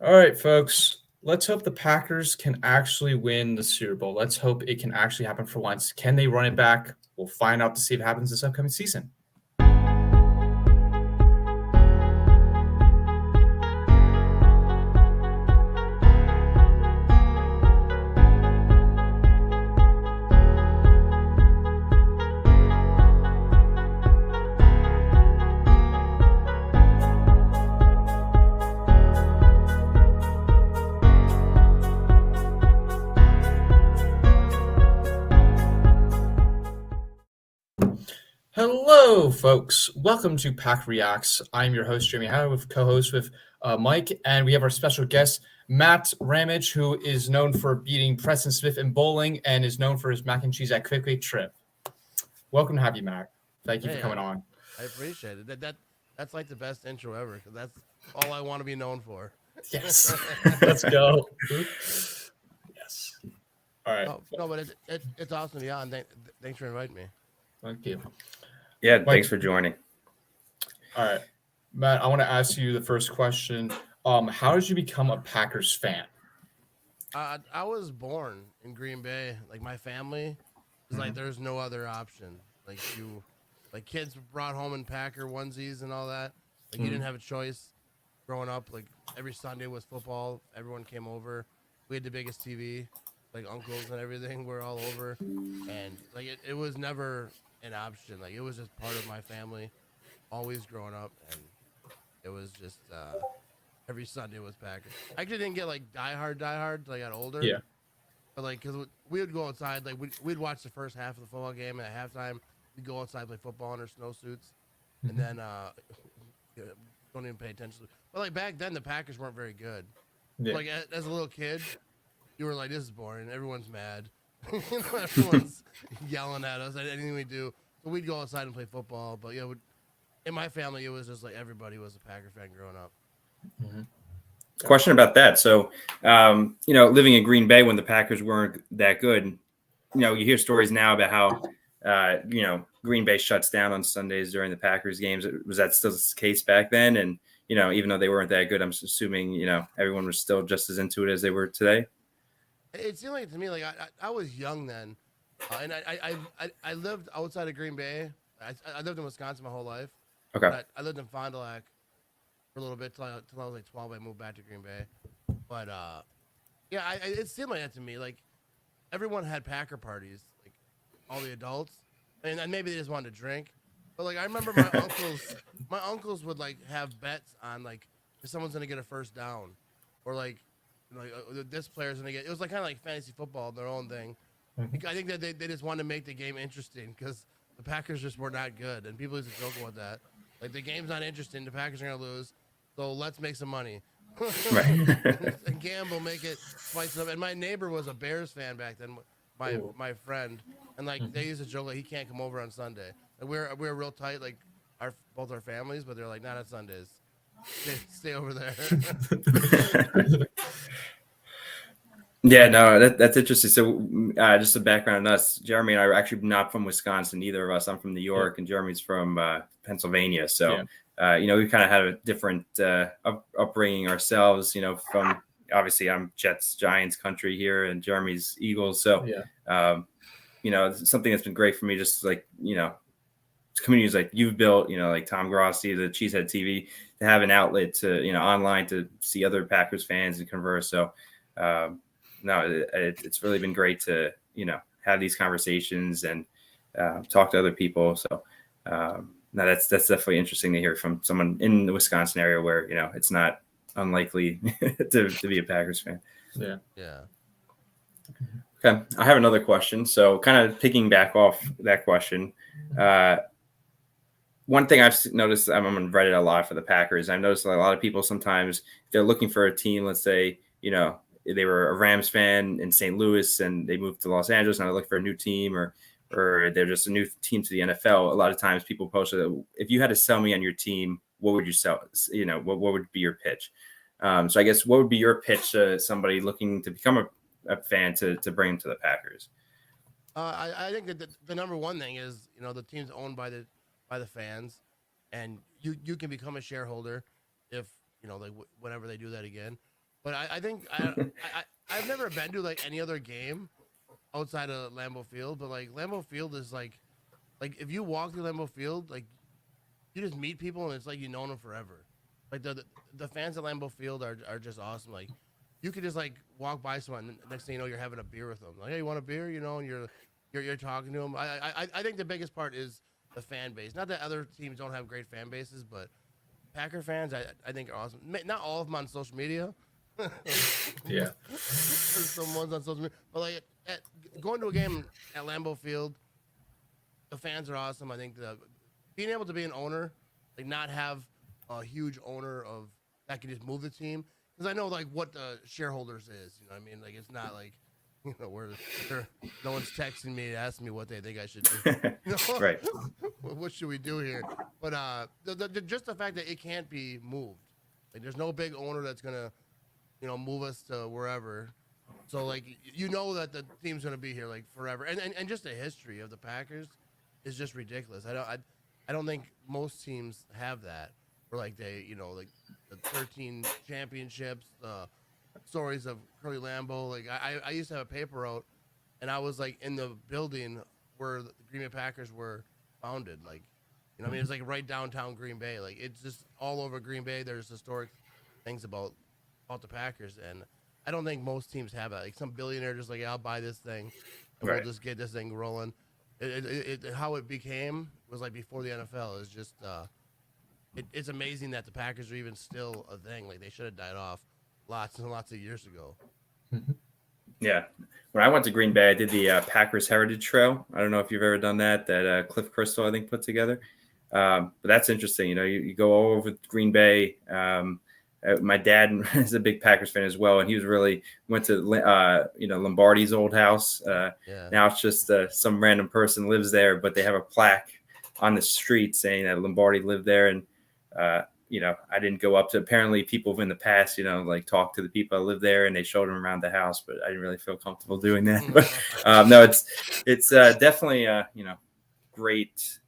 All right, folks. Let's hope the Packers can actually win the Super Bowl. Let's hope it can actually happen for once. Can they run it back? We'll find out to see if it happens this upcoming season. Hello, folks. Welcome to Pack Reacts. I'm your host, Jamie Howard, with co-host with Mike, and we have our special guest, Matt Ramage, who is known for beating Preston Smith in bowling and is known for his mac and cheese at Quickly Trip. Welcome to have you, Matt. Thank you for coming on. I appreciate it. That's like the best intro ever, because that's all I want to be known for. Yes. Let's go. Yes. All right. No, but it's awesome to be on. Thanks for inviting me. Thank you. Yeah, thanks for joining. All right, Matt, I want to ask you the first question. How did you become a Packers fan? I was born in Green Bay. Like, my family is like, there's no other option. Like kids brought home in Packer onesies and all that. Like, you didn't have a choice growing up. Like, every Sunday was football. Everyone came over. We had the biggest TV. Like, uncles and everything were all over. And like, it was never an option. Like, it was just part of my family, always growing up, and it was just every Sunday was Packers. I actually didn't get like diehard until I got older. Yeah. But like, cause we would go outside, like we'd watch the first half of the football game, and at halftime we'd go outside, play football in our snowsuits, and then don't even pay attention. But like, back then the Packers weren't very good. Yeah. Like, as a little kid, you were like, this is boring. Everyone's mad. Everyone's yelling at us at anything we do. So we'd go outside and play football. But yeah, in my family, it was just like everybody was a Packer fan growing up. Question about that. So, living in Green Bay when the Packers weren't that good, you hear stories now about how, Green Bay shuts down on Sundays during the Packers games. Was that still the case back then? And, even though they weren't that good, I'm assuming, everyone was still just as into it as they were today. It seemed like to me, like I was young then, and I lived outside of Green Bay. I lived in Wisconsin my whole life. Okay. I lived in Fond du Lac for a little bit till I was like 12. I moved back to Green Bay, but it seemed like that to me. Like, everyone had Packer parties, like all the adults, and maybe they just wanted to drink. But like, I remember my uncles would like have bets on like if someone's gonna get a first down, or like this player's gonna get. It was like kind of like fantasy football, their own thing. I think that they just wanted to make the game interesting because the Packers just were not good, and people used to joke about that. Like, the game's not interesting, the Packers are gonna lose, so let's make some money. Right. And gamble, make it spice it up. And my neighbor was a Bears fan back then, my friend, and like they used to joke like he can't come over on Sunday. And we're real tight, like both our families, but they're like, not on Sundays. Stay over there. Yeah, no, that's interesting. So, just a background on us, Jeremy and I are actually not from Wisconsin, neither of us. I'm from New York, and Jeremy's from Pennsylvania. So, we kind of had a different upbringing ourselves. From obviously I'm Jets, Giants country here, and Jeremy's Eagles. So, something that's been great for me, just like communities like you've built, like Tom Grossi, the Cheesehead TV, to have an outlet to online to see other Packers fans and converse. So. It's really been great to, have these conversations and talk to other people. So that's definitely interesting to hear from someone in the Wisconsin area where, it's not unlikely to be a Packers fan. Yeah. Yeah. Okay. I have another question. So kind of picking back off that question. One thing I've noticed, I'm on Reddit a lot for the Packers. I've noticed a lot of people sometimes, if they're looking for a team, let's say, they were a Rams fan in St. Louis and they moved to Los Angeles and they're looking for a new team or they're just a new team to the NFL. A lot of times people post that if you had to sell me on your team, what would you sell? What would be your pitch? So I guess what would be your pitch to somebody looking to become a fan to bring them to the Packers? I think that the number one thing is, the team's owned by the fans, and you can become a shareholder if, like whenever they do that again. But I think I've never been to like any other game outside of Lambeau Field, but like Lambeau Field is like if you walk through Lambeau Field, like you just meet people and it's like you know them forever. Like the fans at Lambeau Field are just awesome. Like you could just like walk by someone, and next thing you know, you're having a beer with them. Like, hey, you want a beer? You know, and you're talking to them. I think the biggest part is the fan base. Not that other teams don't have great fan bases, but Packer fans, I think are awesome. Not all of them on social media. Yeah. There's some ones on social media, but like going to a game at Lambeau Field, the fans are awesome. I think being able to be an owner, like not have a huge owner of that can just move the team. Because I know like what the shareholders is, you know what I mean? Like it's not like, you know, no one's texting me asking me what they think I should do. You know? Right. What should we do here? But just the fact that it can't be moved. Like there's no big owner that's gonna, you know, move us to wherever. So like you know that the team's gonna be here like forever. And just the history of the Packers is just ridiculous. I don't think most teams have that. Where like they, you know, like the 13 championships, stories of Curly Lambeau. Like I used to have a paper out, and I was like in the building where the Green Bay Packers were founded. Like, you know, what I mean, it's like right downtown Green Bay. Like it's just all over Green Bay. There's historic things about the Packers, and I don't think most teams have that. Like some billionaire just like, yeah, I'll buy this thing, and we'll just get this thing rolling. How it became was like before the NFL is just. It's amazing that the Packers are even still a thing. Like they should have died off lots and lots of years ago. Yeah. When I went to Green Bay, I did the Packers Heritage Trail. I don't know if you've ever done that Cliff Crystal, I think, put together. But that's interesting. You know, you go all over Green Bay. My dad is a big Packers fan as well, and he went to Lombardi's old house. Now it's just some random person lives there, but they have a plaque on the street saying that Lombardi lived there. And you know, I didn't go up to, apparently people in the past, you know, like talk to the people that live there and they showed them around the house, but I didn't really feel comfortable doing that. But no, it's definitely you know, great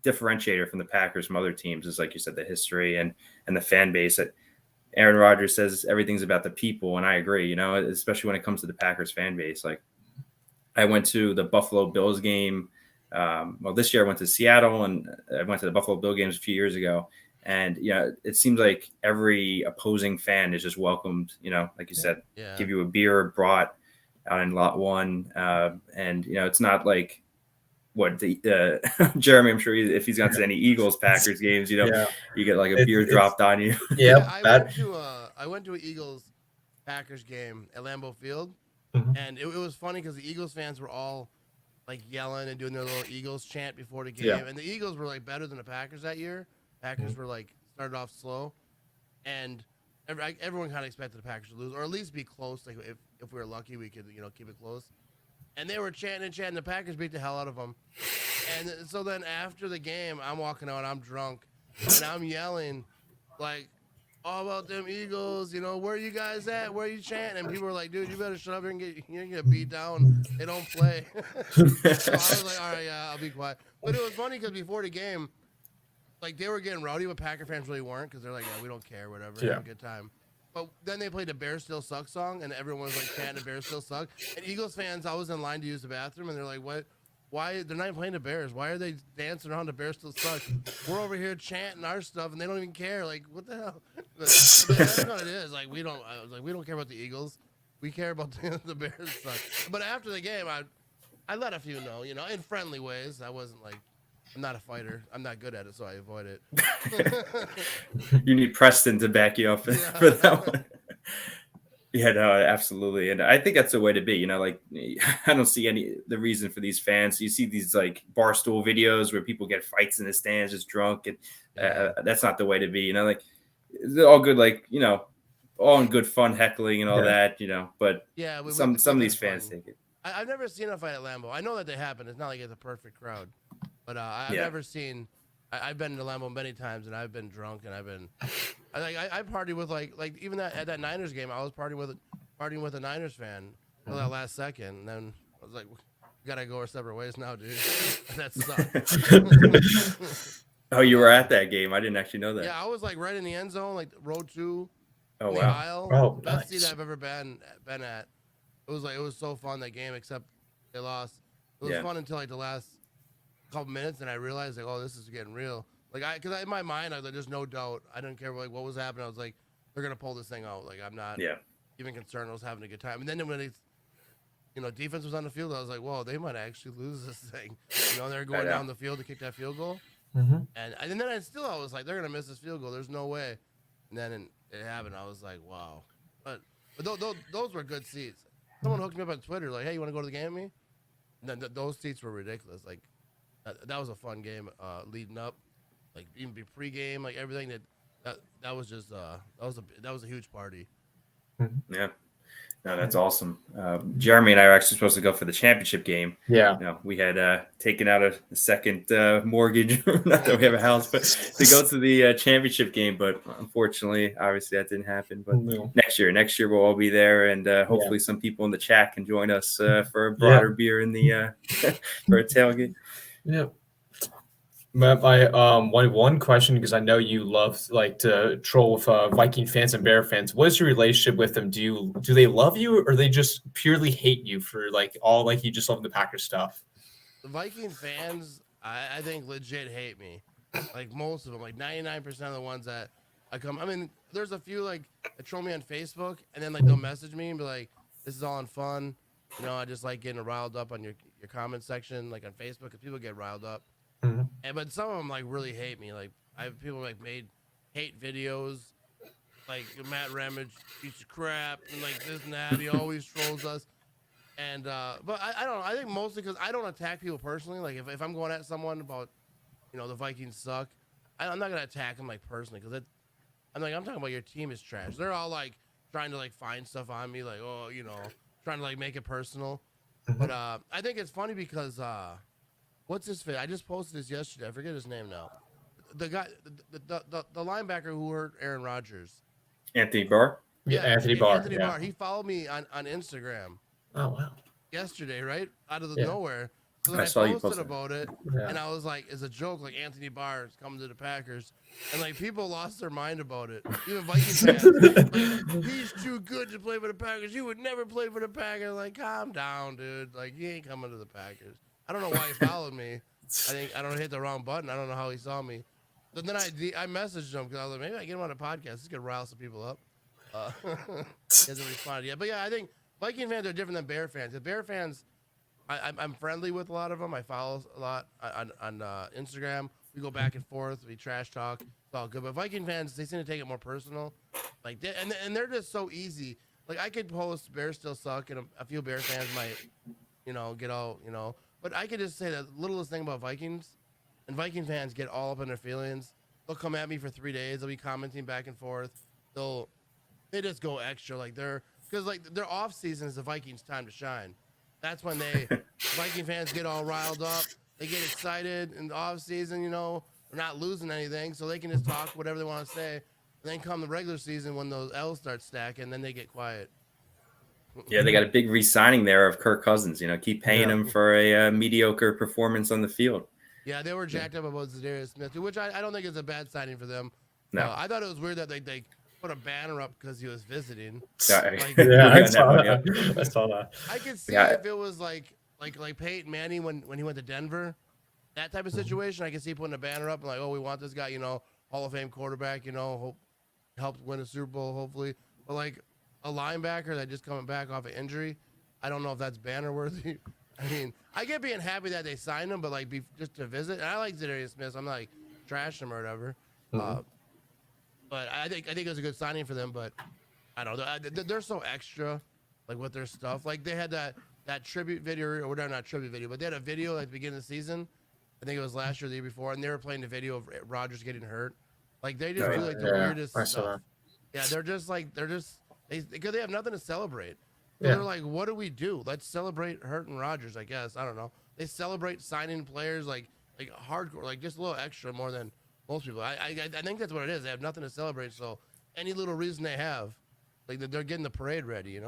differentiator from the Packers from other teams is, like you said, the history and the fan base. Aaron Rodgers says everything's about the people, and I agree, you know, especially when it comes to the Packers fan base. Like I went to the Buffalo Bills game. Well, this year I went to Seattle, and I went to the Buffalo Bill games a few years ago. And, you know, it seems like every opposing fan is just welcomed, you know, like you said, give you a beer brought out in lot one. And, you know, it's not like what Jeremy, I'm sure if he's gone to any Eagles Packers games, you know, you get like a beer dropped on you. I went to an Eagles Packers game at Lambeau Field, and it was funny because the Eagles fans were all like yelling and doing their little Eagles chant before the game, and the Eagles were like better than the Packers that year. Packers were like started off slow, and everyone kind of expected the Packers to lose, or at least be close. Like if we were lucky, we could, you know, keep it close. And they were chanting. The Packers beat the hell out of them. And so then after the game, I'm walking out, I'm drunk, and I'm yelling like, all about them Eagles, you know, where you guys at? Where you chanting? And people were like, dude, you better shut up and get beat down. They don't play. So I was like, all right, yeah, I'll be quiet. But it was funny because before the game, like they were getting rowdy, but Packer fans really weren't, because they're like, yeah, we don't care, whatever, have a good time. But then they played the Bears Still Suck song, and everyone was like chanting the Bears Still Suck. And Eagles fans, I was in line to use the bathroom, and they're like, what? Why? They're not playing the Bears. Why are they dancing around the Bears Still Suck? We're over here chanting our stuff, and they don't even care. Like, what the hell? But that's what it is. Like, we don't care about the Eagles. We care about the Bears Suck. But after the game, I let a few know, you know, in friendly ways. I wasn't like, I'm not a fighter. I'm not good at it, so I avoid it. You need Preston to back you up for that one. Yeah, no, absolutely. And I think that's the way to be, you know, like I don't see the reason for these fans. You see these like barstool videos where people get fights in the stands, just drunk. And that's not the way to be, you know, like they're all good, like, you know, all in good fun heckling and all that, you know, but some of these fans think it. I've never seen a fight at Lambeau. I know that they happen. It's not like it's a perfect crowd, but I've never seen. I've been to Lambeau many times, and I've been drunk, and I partied with like even at that Niners game, I was partying with a Niners fan until that last second, and then I was like, we gotta go our separate ways now, dude. That sucked. Oh, you were at that game? I didn't actually know that. Yeah, I was like right in the end zone, like row 2, Oh in the wow. aisle. Oh, Best seat nice. I've ever been at. It was so fun that game, except they lost. It was Yeah. fun until like the last couple minutes, and I realized like, oh, this is getting real. Like because in my mind, there's no doubt. I didn't care like what was happening. I was like, they're gonna pull this thing out. Like I'm not Yeah. even concerned. I was having a good time. And then when it's defense was on the field, I was like, whoa, they might actually lose this thing. They're going down the field to kick that field goal. Mm-hmm. And then I was like, they're gonna miss this field goal. There's no way. And then it happened. I was like, wow. But those were good seats. Someone hooked me up on Twitter, like, hey, you want to go to the game with me? And then those seats were ridiculous. Like, that was a fun game leading up. Like, even pregame, like everything that was just that was a huge party. Yeah. No, that's awesome. Jeremy and I are actually supposed to go for the championship game. Yeah. We had taken out a second mortgage, not that we have a house, but to go to the championship game. But unfortunately, obviously, that didn't happen. But next year we'll all be there, and hopefully, some people in the chat can join us for a broader beer in the for a tailgate. Yeah. Matt, I one question, because I know you love like to troll with Viking fans and Bear fans. What is your relationship with them? Do they love you, or they just purely hate you for like all like you just love the Packers stuff? The Viking fans, I think legit hate me. Like most of them, like 99% of the ones that I mean, there's a few like that troll me on Facebook, and then like they'll message me and be like, "This is all in fun." I just like getting riled up on your comment section, like on Facebook, because people get riled up. Mm-hmm. But some of them like really hate me. Like I have people like made hate videos, like Matt Ramage piece of crap and like this and that. He always trolls us. And but I don't know. I think mostly because I don't attack people personally. Like if I'm going at someone about the Vikings suck, I'm not gonna attack them like personally, because I'm talking about your team is trash. They're all like trying to like find stuff on me, like trying to like make it personal. But I think it's funny because what's his face? I just posted this yesterday. I forget his name now. The guy, the linebacker who hurt Aaron Rodgers. Anthony Barr. Yeah, Anthony Barr. Anthony Barr. He followed me on Instagram. Oh wow. Yesterday, right out of nowhere. So then I saw you posted about it, Yeah. and I was like, "It's a joke." Like Anthony Barr is coming to the Packers, and like people lost their mind about it. Even Vikings fans, like, he's too good to play for the Packers. You would never play for the Packers. Like, calm down, dude. Like, he ain't coming to the Packers. I don't know why he followed me. I don't hit the wrong button. I don't know how he saw me. But then I messaged him because I was like, maybe I get him on a podcast. This could rile some people up. He hasn't responded yet. But yeah, I think Viking fans are different than Bear fans. The Bear fans, I'm friendly with a lot of them. I follow a lot on Instagram. We go back and forth. We trash talk. It's all good. But Viking fans, they seem to take it more personal. Like, and they're just so easy. Like, I could post Bears still suck, and a few Bear fans might, get all, But I could just say the littlest thing about Vikings, and Viking fans get all up in their feelings. They'll come at me for 3 days. They'll be commenting back and forth. They just go extra. Like, because their off season is the Vikings' time to shine. That's when Viking fans get all riled up. They get excited in the off season. They're not losing anything, so they can just talk whatever they want to say. And then come the regular season, when those L's start stacking, then they get quiet. Yeah, they got a big re-signing there of Kirk Cousins. Keep paying him for a mediocre performance on the field. Yeah, they were jacked up about Zadarius Smith, which I don't think is a bad signing for them. No, I thought it was weird that they put a banner up because he was visiting. I saw that. I could see if it was like Peyton Manning when he went to Denver, that type of situation. I could see putting a banner up and like, oh, we want this guy, Hall of Fame quarterback, helped win a Super Bowl hopefully. But like a linebacker that just coming back off an injury, I don't know if that's banner worthy. I mean, I get being happy that they signed him, but like just to visit. And I like Zadarius Smith. I'm not like trashing him or whatever. But I think it was a good signing for them. But I don't know. They're so extra, like with their stuff. Like they had that tribute video, or whatever, not tribute video, but they had a video at the beginning of the season. I think it was last year, or the year before, and they were playing the video of Rodgers getting hurt. Like they just do like the weirdest stuff. Yeah, because they have nothing to celebrate. Yeah. They're like, what do we do? Let's celebrate hurting Rodgers, I guess. I don't know. They celebrate signing players like hardcore, like just a little extra more than most people. I think that's what it is. They have nothing to celebrate, so any little reason they have, like they're getting the parade ready,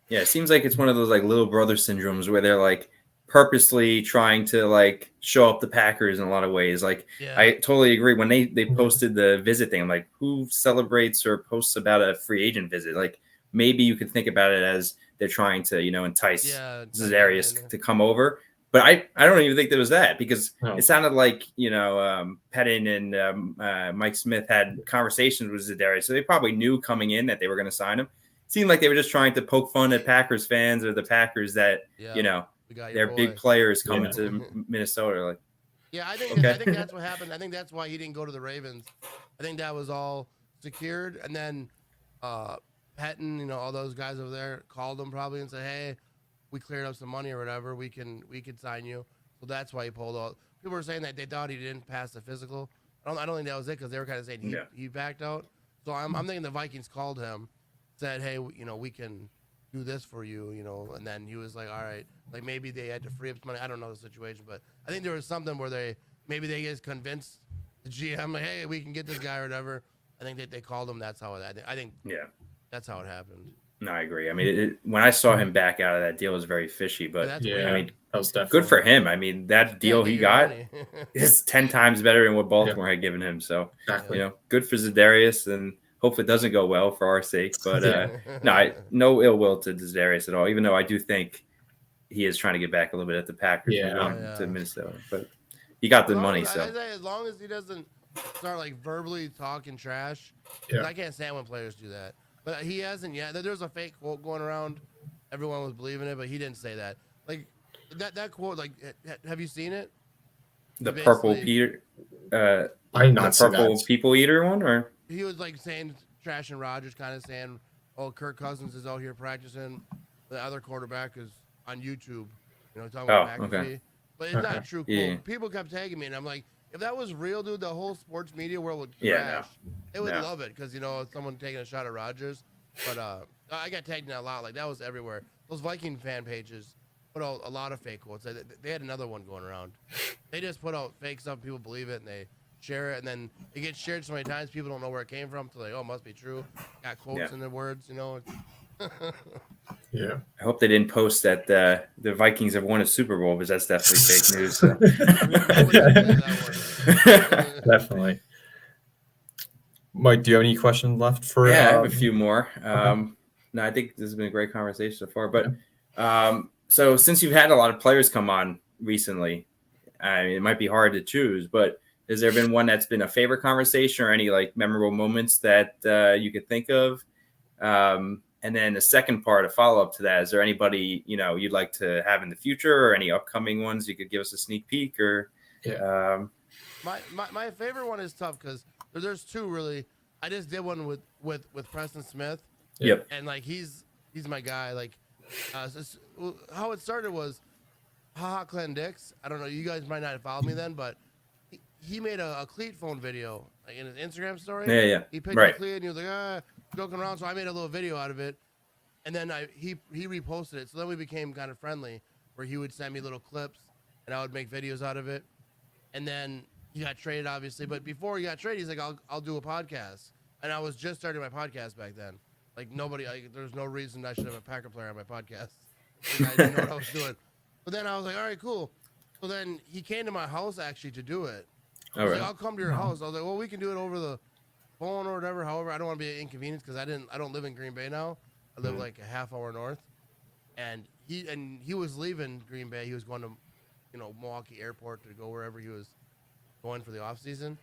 Yeah, it seems like it's one of those like little brother syndromes where they're like, purposely trying to like show up the Packers in a lot of ways. Like Yeah. I totally agree. When they posted the visit thing, I'm like, who celebrates or posts about a free agent visit? Like maybe you could think about it as they're trying to, entice Za'Darius to come over. But I don't even think there was that, because it sounded like, Pettin and Mike Smith had conversations with Za'Darius. So they probably knew coming in that they were going to sign him. It seemed like they were just trying to poke fun at Packers fans or the Packers that, they're big players coming to Minnesota. Like, yeah, I think that's what happened. I think that's why he didn't go to the Ravens. I think that was all secured. And then Pettin, all those guys over there called him probably and said, hey, we cleared up some money or whatever. We can sign you. So that's why he pulled out. People were saying that they thought he didn't pass the physical. I don't think that was it, because they were kind of saying he backed out. So I'm thinking the Vikings called him, said, hey, we can do this for you, and then he was like, all right, like maybe they had to free up some money. I don't know the situation, but I think there was something where they just convinced the GM, like, hey, we can get this guy or whatever. I think they called him. That's how I think that's how it happened. No, I agree. I mean, when I saw him back out of that deal, it was very fishy, but I mean, that was definitely good for him. I mean, that deal he got is 10 times better than what Baltimore had given him. So, good for Za'Darius, and hopefully it doesn't go well for our sake. But no ill will to Za'Darius at all, even though I do think he is trying to get back a little bit at the Packers to Minnesota. But he got the money. So as long as he doesn't start like verbally talking trash, I can't stand when players do that. But he hasn't yet. There's a fake quote going around. Everyone was believing it, but he didn't say that. Like that quote. Like, have you seen it? The purple Peter. I not the purple people eater one, or he was like saying trash and Rodgers, kind of saying, "Oh, Kirk Cousins is out here practicing. The other quarterback is on YouTube." Talking about McAfee. Okay. But it's not a true quote. Yeah. People kept tagging me, and I'm like, if that was real, dude, the whole sports media world would crash. They would love it, because someone taking a shot at Rodgers. But I got tagged in a lot. Like, that was everywhere. Those Viking fan pages put out a lot of fake quotes. They had another one going around. They just put out fake stuff. People believe it, and they share it. And then it gets shared so many times, people don't know where it came from. So like, oh, it must be true. Got quotes in their words, Yeah. I hope they didn't post that the Vikings have won a Super Bowl, because that's definitely fake news. So. Definitely. Mike, do you have any questions left for? I have a few more. No, I think this has been a great conversation so far. But so since you've had a lot of players come on recently, I mean, it might be hard to choose, but has there been one that's been a favorite conversation, or any like memorable moments that you could think of? And then the second part, a follow-up to that, is there anybody, you'd like to have in the future, or any upcoming ones you could give us a sneak peek? Or my favorite one is tough, because there's two really. I just did one with Preston Smith. Yep. And like he's my guy. Like how it started was Clan Dix. I don't know, you guys might not have followed me then, but he made a cleat phone video, like, in his Instagram story. Yeah. He picked a cleat and he was like, joking around. So I made a little video out of it, and then he reposted it. So then we became kind of friendly, where he would send me little clips and I would make videos out of it. And then he got traded, obviously. But before he got traded, he's like, I'll do a podcast. And I was just starting my podcast back then. Like, there's no reason I should have a Packer player on my podcast. I didn't know what I was doing. But then I was like, all right, cool. So then he came to my house actually to do it. I was like, I'll come to your house. I was like, well, we can do it over the phone or whatever. However, I don't want to be an inconvenience, because I don't live in Green Bay now. I live like a half hour north. And he was leaving Green Bay. He was going to, Milwaukee Airport to go wherever he was going for the off season.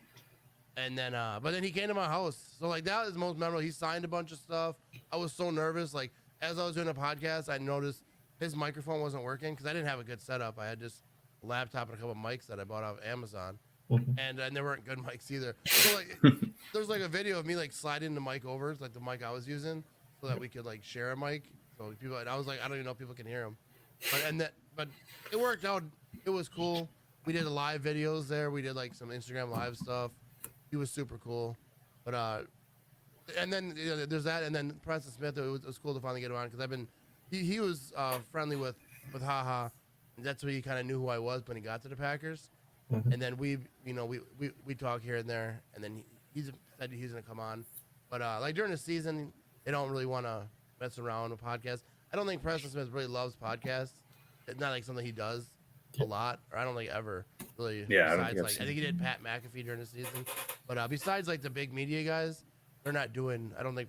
And then, but then he came to my house. So like, that was most memorable. He signed a bunch of stuff. I was so nervous. Like, as I was doing a podcast, I noticed his microphone wasn't working, because I didn't have a good setup. I had just a laptop and a couple of mics that I bought off Amazon. And they weren't good mics either. So like, there's like a video of me like sliding the mic over, like the mic I was using, so that we could like share a mic. So people, and I was like, I don't even know if people can hear him. But it worked out. It was cool. We did live videos there. We did like some Instagram live stuff. He was super cool. But and then there's that, and then Preston Smith. It was cool to finally get him on, because he was friendly with HaHa. And that's where he kind of knew who I was when he got to the Packers. And then we talk here and there, and then he said he's gonna come on. But like during the season, they don't really want to mess around with podcasts. I don't think Preston Smith really loves podcasts. it's not like something he does a lot, or I don't think ever really. Yeah, Besides, like I think he did Pat McAfee during the season, but besides like the big media guys, they're not doing. I don't think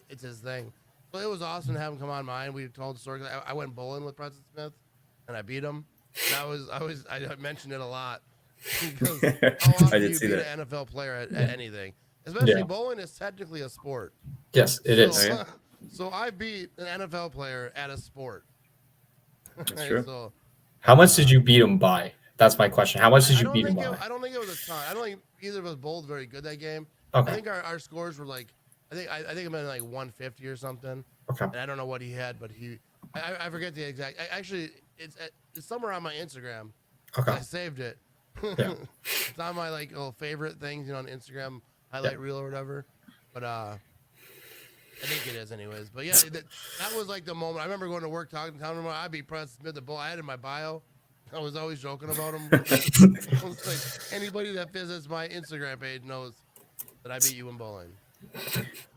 it's his thing. But it was awesome to have him come on mine. We told the story. I went bowling with Preston Smith, and I beat him. And I mentioned it a lot because how often do you beat an NFL player at anything? Especially bowling is technically a sport. Yes, it is. So I beat an NFL player at a sport. That's true. So, how much did you beat him by? That's my question. How much did you beat him by? I don't think it was a ton. I don't think either of us bowled very good that game. Okay. I think our scores were like, I think it meant like 150 or something. Okay. And I don't know what he had, but I forget the exact. Actually, it's somewhere on my Instagram. Okay. I saved it. Yeah. It's on my like little favorite things, on Instagram highlight reel or whatever. But I think it is anyways. But yeah, that was like the moment. I remember going to work telling him I beat Preston Smith the bull. I had in my bio. I was always joking about him. I was like, anybody that visits my Instagram page knows that I beat you in bowling.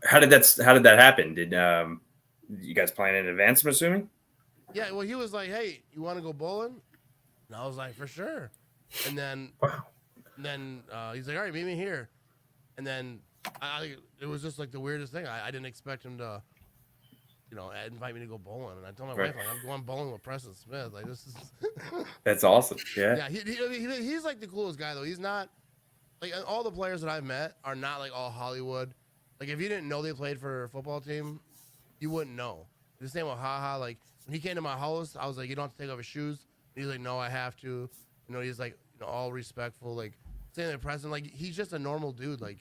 How did that happen? Did you guys plan in advance, I'm assuming? Yeah, well, he was like, "Hey, you want to go bowling?" And I was like, "For sure." And then, he's like, "All right, meet me here." And then it was just like the weirdest thing. I didn't expect him to, invite me to go bowling. And I told my wife, like, I'm going bowling with Preston Smith. Like, this is. That's awesome. Yeah. Yeah, he's like the coolest guy though. He's not like all the players that I've met are not like all Hollywood. Like if you didn't know they played for a football team, you wouldn't know. The same with Haha. Like when he came to my house, I was like, "You don't have to take off your shoes." And he's like, "No, I have to." He's like, all respectful. Like saying the president, like he's just a normal dude. Like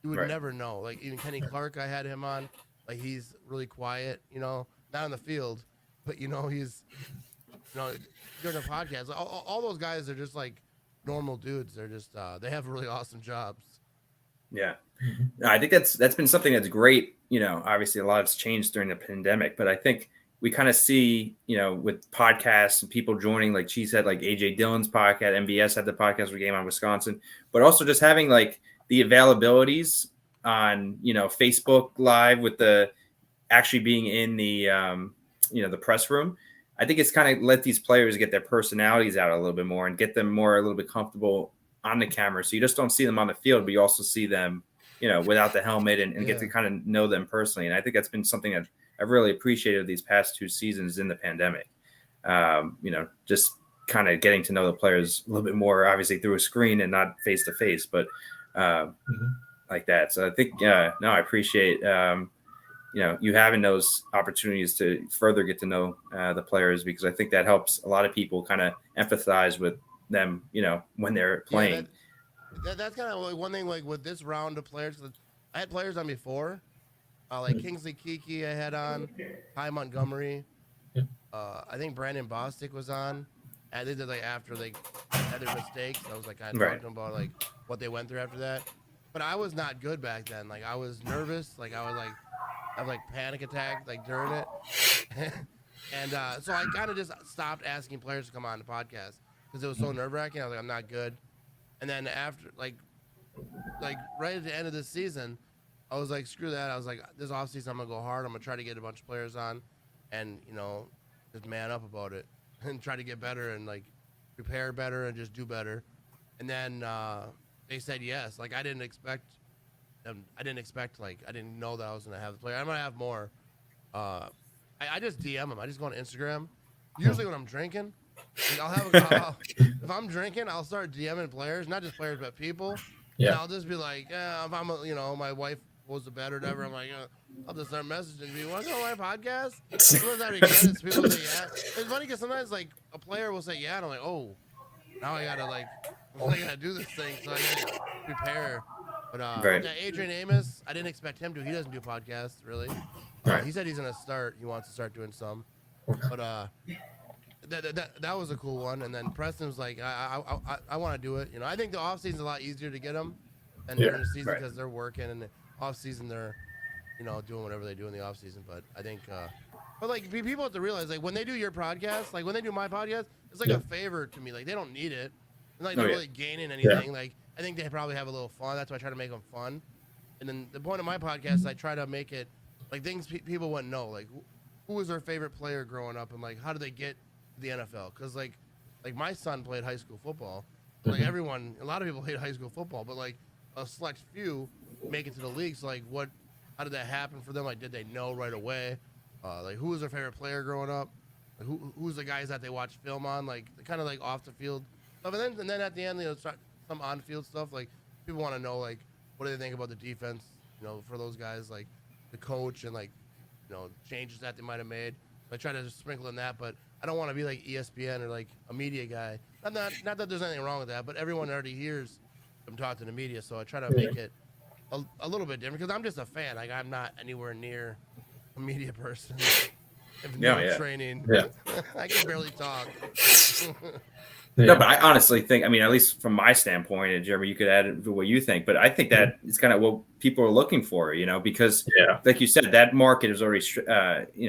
you would never know. Like even Kenny Clark, I had him on. Like he's really quiet. Not on the field, but he's during the podcast. Like, all those guys are just like normal dudes. They're just they have really awesome jobs. Yeah. No, I think that's been something that's great. Obviously a lot has changed during the pandemic, but I think we kind of see, with podcasts and people joining, like Cheese had like AJ Dillon's podcast, MVS had the podcast for Game on Wisconsin, but also just having like the availabilities on, Facebook Live with the actually being in the, the press room. I think it's kind of let these players get their personalities out a little bit more and get them a little bit comfortable on the camera. So you just don't see them on the field, but you also see them, without the helmet and get to kind of know them personally. And I think that's been something that I've really appreciated these past 2 seasons in the pandemic. Just kind of getting to know the players a little bit more, obviously through a screen and not face to face, but like that. So I think, I appreciate, you having those opportunities to further get to know the players, because I think that helps a lot of people kind of empathize with them, when they're playing. That's kind of like one thing, like with this round of players. I had players on before, like Kingsley Kiki I had on, Ty Montgomery. I think Brandon Bostic was on. And they did like after they had their mistakes. I was like kind of talking about like what they went through after that. But I was not good back then. Like I was nervous. Like I was like have like panic attack like during it. And so I kind of just stopped asking players to come on the podcast because it was so nerve wracking. I was like, I'm not good. And then after like right at the end of this season, I was like, screw that. I was like, this offseason I'm gonna go hard. I'm gonna try to get a bunch of players on, and just man up about it and try to get better and like prepare better and just do better. And then they said yes. Like I didn't expect like I didn't know that I was gonna have the player. I'm gonna have more. I just DM them. I just go on Instagram. Usually when I'm drinking, like if I'm drinking, I'll start DMing players, not just players but people. Yeah. And I'll just be like, if I'm my wife goes to bed or whatever, I'm like, I'll just start messaging people. Want to go on my podcast? Sometimes I regret it. People say yeah. It's funny because sometimes like a player will say yeah, and I'm like, oh, now I gotta do this thing, so I gotta prepare. But Adrian Amos, I didn't expect him to. He doesn't do podcasts really. He said he's gonna start. He wants to start doing some. But that was a cool one. And then Preston was like, I want to do it. I think the off season's a lot easier to get them than during the season because they're working, and the off season they're doing whatever they do in the off season. But I think but like people have to realize, like when they do your podcast, like when they do my podcast, it's like a favor to me. Like they don't need it. They're like not really gaining anything. Like I think they probably have a little fun. That's why I try to make them fun. And then the point of my podcast is I try to make it like things people wouldn't know. Like who was their favorite player growing up, and like how do they get the NFL because like my son played high school football. Like everyone, a lot of people hate high school football, but like a select few make it to the league. So like, how did that happen for them? Like, did they know right away? Like, who was their favorite player growing up? Like, who's the guys that they watch film on? Like, kind of like off the field stuff. And then at the end, some on field stuff. Like, people want to know like, what do they think about the defense? For those guys, like the coach and like, changes that they might have made. So I try to just sprinkle in that, but I don't want to be like ESPN or like a media guy. Not that there's anything wrong with that, but everyone already hears them talk to the media, so I try to make it a little bit different because I'm just a fan. Like I'm not anywhere near a media person. If no training, I can barely talk. No, but I honestly think, I mean, at least from my standpoint, and Jeremy, you could add what you think, but I think that it's kind of what people are looking for, because like you said, that market is already,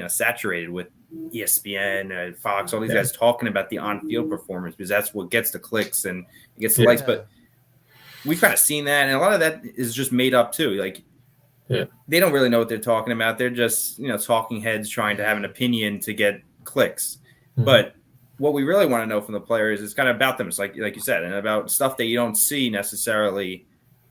saturated with ESPN, Fox, all these guys talking about the on-field performance because that's what gets the clicks and gets the likes. But we've kind of seen that, and a lot of that is just made up too. Like, they don't really know what they're talking about. They're just, talking heads trying to have an opinion to get clicks. But what we really want to know from the players is kind of about them. It's like you said, and about stuff that you don't see necessarily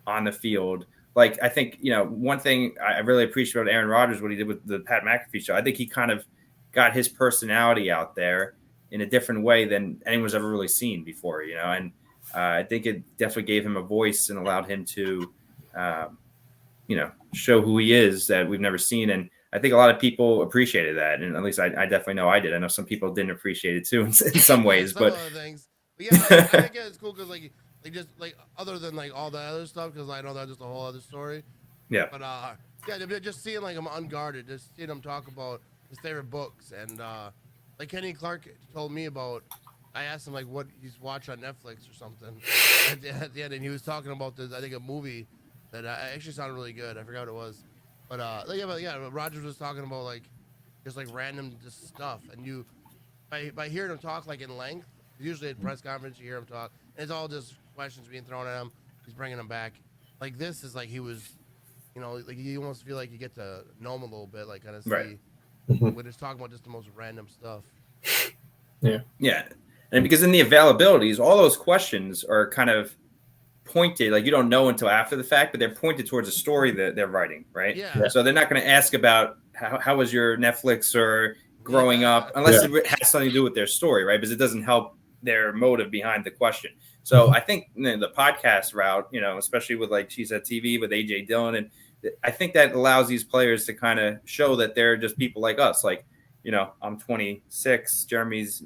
on the field. Like, I think, one thing I really appreciate about Aaron Rodgers, what he did with the Pat McAfee show, I think he kind of got his personality out there in a different way than anyone's ever really seen before, and I think it definitely gave him a voice and allowed him to, show who he is that we've never seen. And I think a lot of people appreciated that, and at least I definitely know I did. I know some people didn't appreciate it too in some ways, but other things. But yeah, I think it's cool because like just like other than like all the other stuff, because I know that's just a whole other story. Yeah. But just seeing like him unguarded, just seeing him talk about his favorite books, and like Kenny Clark told me about. I asked him like what he's watched on Netflix or something at the end, and he was talking about I think a movie that actually sounded really good. I forgot what it was. But Rogers was talking about like just like random just stuff, and you by hearing him talk like in length, usually at press conference you hear him talk, and it's all just questions being thrown at him. He's bringing them back. Like this is like he was, like you almost feel like you get to know him a little bit, like kind of see when he's talking about just the most random stuff. Yeah, and because in the availabilities, all those questions are kind of pointed, like you don't know until after the fact, but they're pointed towards a story that they're writing, right? Yeah. So they're not going to ask about how was your Netflix or growing up, unless it has something to do with their story, right? Because it doesn't help their motive behind the question. So I think the podcast route, especially with like She's at TV with AJ Dillon, and I think that allows these players to kind of show that they're just people like us. Like, I'm 26, Jeremy's,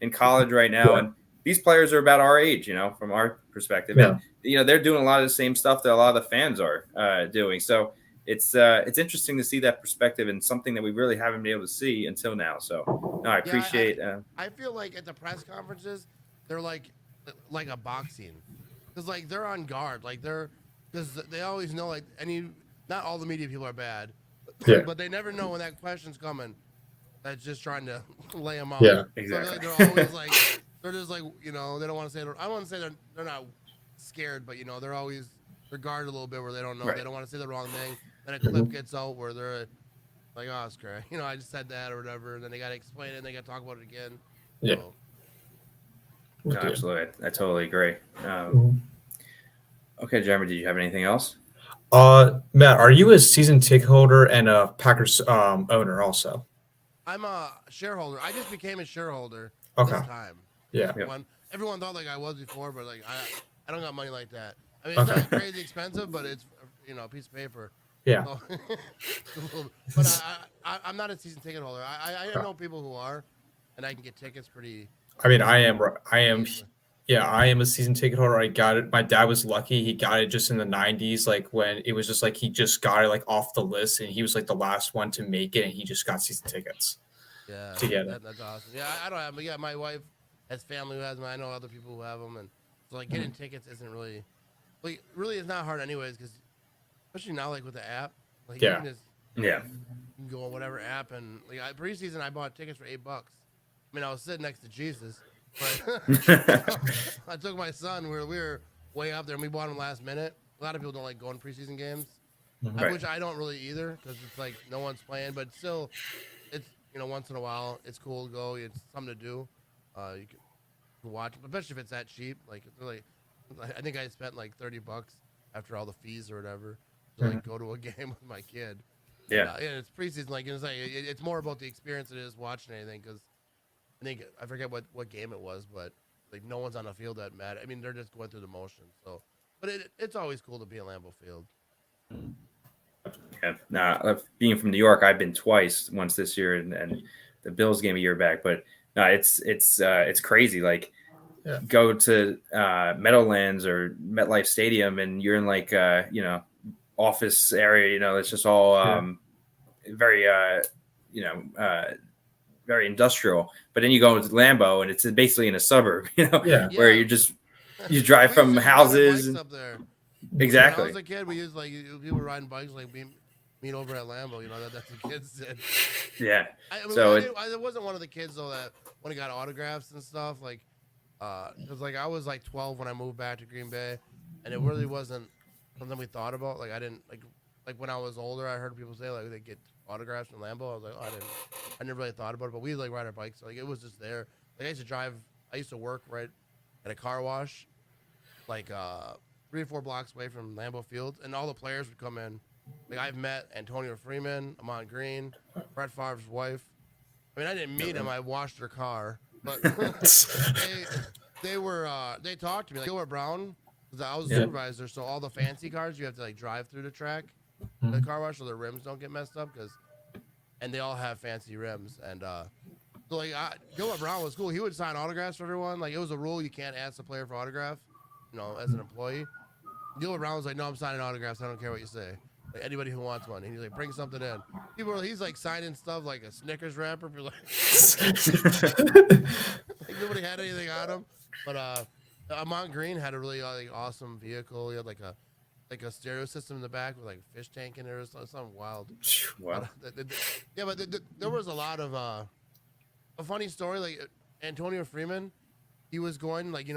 in college right now, and these players are about our age, from our perspective. And, they're doing a lot of the same stuff that a lot of the fans are doing. So it's interesting to see that perspective and something that we really haven't been able to see until now. So no, I appreciate. I feel like at the press conferences, they're like a boxing, because like they're on guard, like because they always know like not all the media people are bad, but they never know when that question's coming. That's just trying to lay them out. Yeah, exactly. So they're always like. They're just like, they don't want to say, I want to say they're not scared, but, they're guarded a little bit where they don't know. Right. They don't want to say the wrong thing. Then a clip gets out where they're like, oh, it's great. I just said that or whatever. And then they got to explain it and they got to talk about it again. Yeah. So. No, absolutely. I totally agree. Okay, Jeremy, did you have anything else? Matt, are you a season ticket holder and a Packers owner also? I'm a shareholder. I just became a shareholder this time. Yeah. Everyone thought like I was before, but like I don't got money like that. I mean, it's not crazy expensive, but it's a piece of paper. Yeah. So, but I'm not a season ticket holder. I know people who are, and I can get tickets pretty. I mean, I am. Yeah, I am a season ticket holder. I got it. My dad was lucky. He got it just in the 90s, like when it was just like he just got it like off the list, and he was like the last one to make it, and he just got season tickets. Yeah, together. That's awesome. Yeah, I don't have, but my wife has family who has them. I know other people who have them, and so like getting tickets isn't really, it's not hard anyways, because especially now like with the app, like you can just you can go on whatever app, and like preseason I bought tickets for $8. I mean, I was sitting next to Jesus, but I took my son. We were way up there, and we bought him last minute. A lot of people don't like going preseason games, which I don't really either, because it's like no one's playing, but still, it's once in a while it's cool to go. It's something to do. You can watch, especially if it's that cheap. Like it's really, I think I spent like $30 after all the fees or whatever to like go to a game with my kid. Yeah. And it's preseason. Like it's more about the experience than it is watching anything. Because I forget what game it was, but like no one's on the field that matter. I mean, they're just going through the motions. So, but it's always cool to be at Lambeau Field. Yeah. Nah, being from New York, I've been twice. Once this year, and the Bills game a year back. But no, it's crazy. Like, go to Meadowlands or MetLife Stadium, and you're in like office area. You know, it's just all very very industrial. But then you go to Lambeau, and it's basically in a suburb. You know, where you drive from houses up there. Exactly. When I was a kid, we used like people riding bikes like meet over at Lambeau. You know that's the kids did. Yeah. I wasn't one of the kids though that when he got autographs and stuff like. Cause like I was like 12 when I moved back to Green Bay, and it really wasn't something we thought about. Like I didn't like when I was older, I heard people say like they get autographs from Lambeau. I was like, oh, I never really thought about it. But we like ride our bikes, so, like it was just there. Like I used to work right at a car wash, like 3 or 4 blocks away from Lambeau Field, and all the players would come in. Like I've met Antonio Freeman, Amon Green, Brett Favre's wife. I mean, I didn't meet him. I washed her car. But they talked to me like Gilbert Brown, because I was a supervisor, so all the fancy cars you have to like drive through the track, the car wash, so the rims don't get messed up and they all have fancy rims, and so like Gilbert Brown was cool. He would sign autographs for everyone. Like it was a rule you can't ask the player for autograph, as an employee. Gilbert Brown was like, no, I'm signing autographs. I don't care what you say. Like anybody who wants one, and he's like, bring something in. He's like signing stuff like a Snickers wrapper. Like nobody had anything on him, but Amon Green had a really awesome vehicle. He had like a stereo system in the back with like a fish tank in there or something wild. Wow. But there was a lot of a funny story. Like Antonio Freeman, he was going like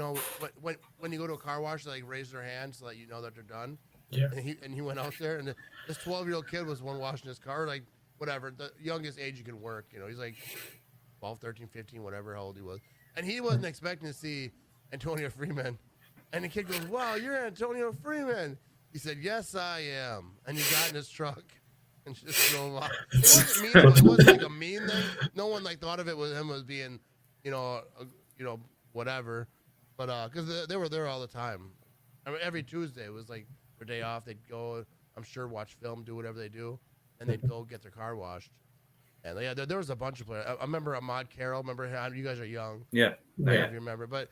when you go to a car wash, they like raise their hand so that you know that they're done. Yeah. And he went out there, and this 12-year-old kid was one washing his car, like whatever, the youngest age you can work. He's like 12, 13, 15, whatever how old he was. And he wasn't expecting to see Antonio Freeman. And the kid goes, wow, you're Antonio Freeman. He said, yes, I am. And he got in his truck and just drove off. It wasn't mean. It wasn't like a mean thing. No one like thought of it with him as being, whatever. But because they were there all the time. I mean, every Tuesday it was like their day off. They'd go, I'm sure, watch film, do whatever they do, and they'd go get their car washed. And yeah, there was a bunch of players. I remember Ahmad Carroll. Remember him? You guys are young. Yeah. I don't know if you remember, but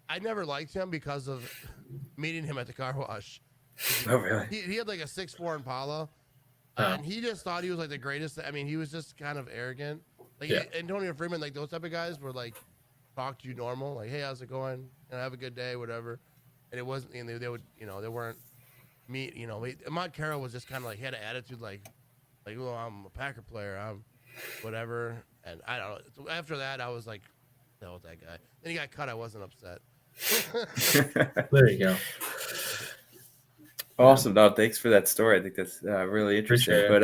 I never liked him because of meeting him at the car wash. Oh, really? He had like a 6'4" Impala, and he just thought he was like the greatest. I mean, he was just kind of arrogant. Like Antonio Freeman, like those type of guys were like talk to you normal, like, hey, how's it going? Have a good day, whatever. And it wasn't, and they would, they weren't me. Ahmad Carroll was just kind of like, he had an attitude like, oh, I'm a Packer player, I'm whatever. And I don't know. So after that, I was like, hell with that guy. Then he got cut. I wasn't upset. There you go. Awesome. No, thanks for that story. I think that's really interesting. But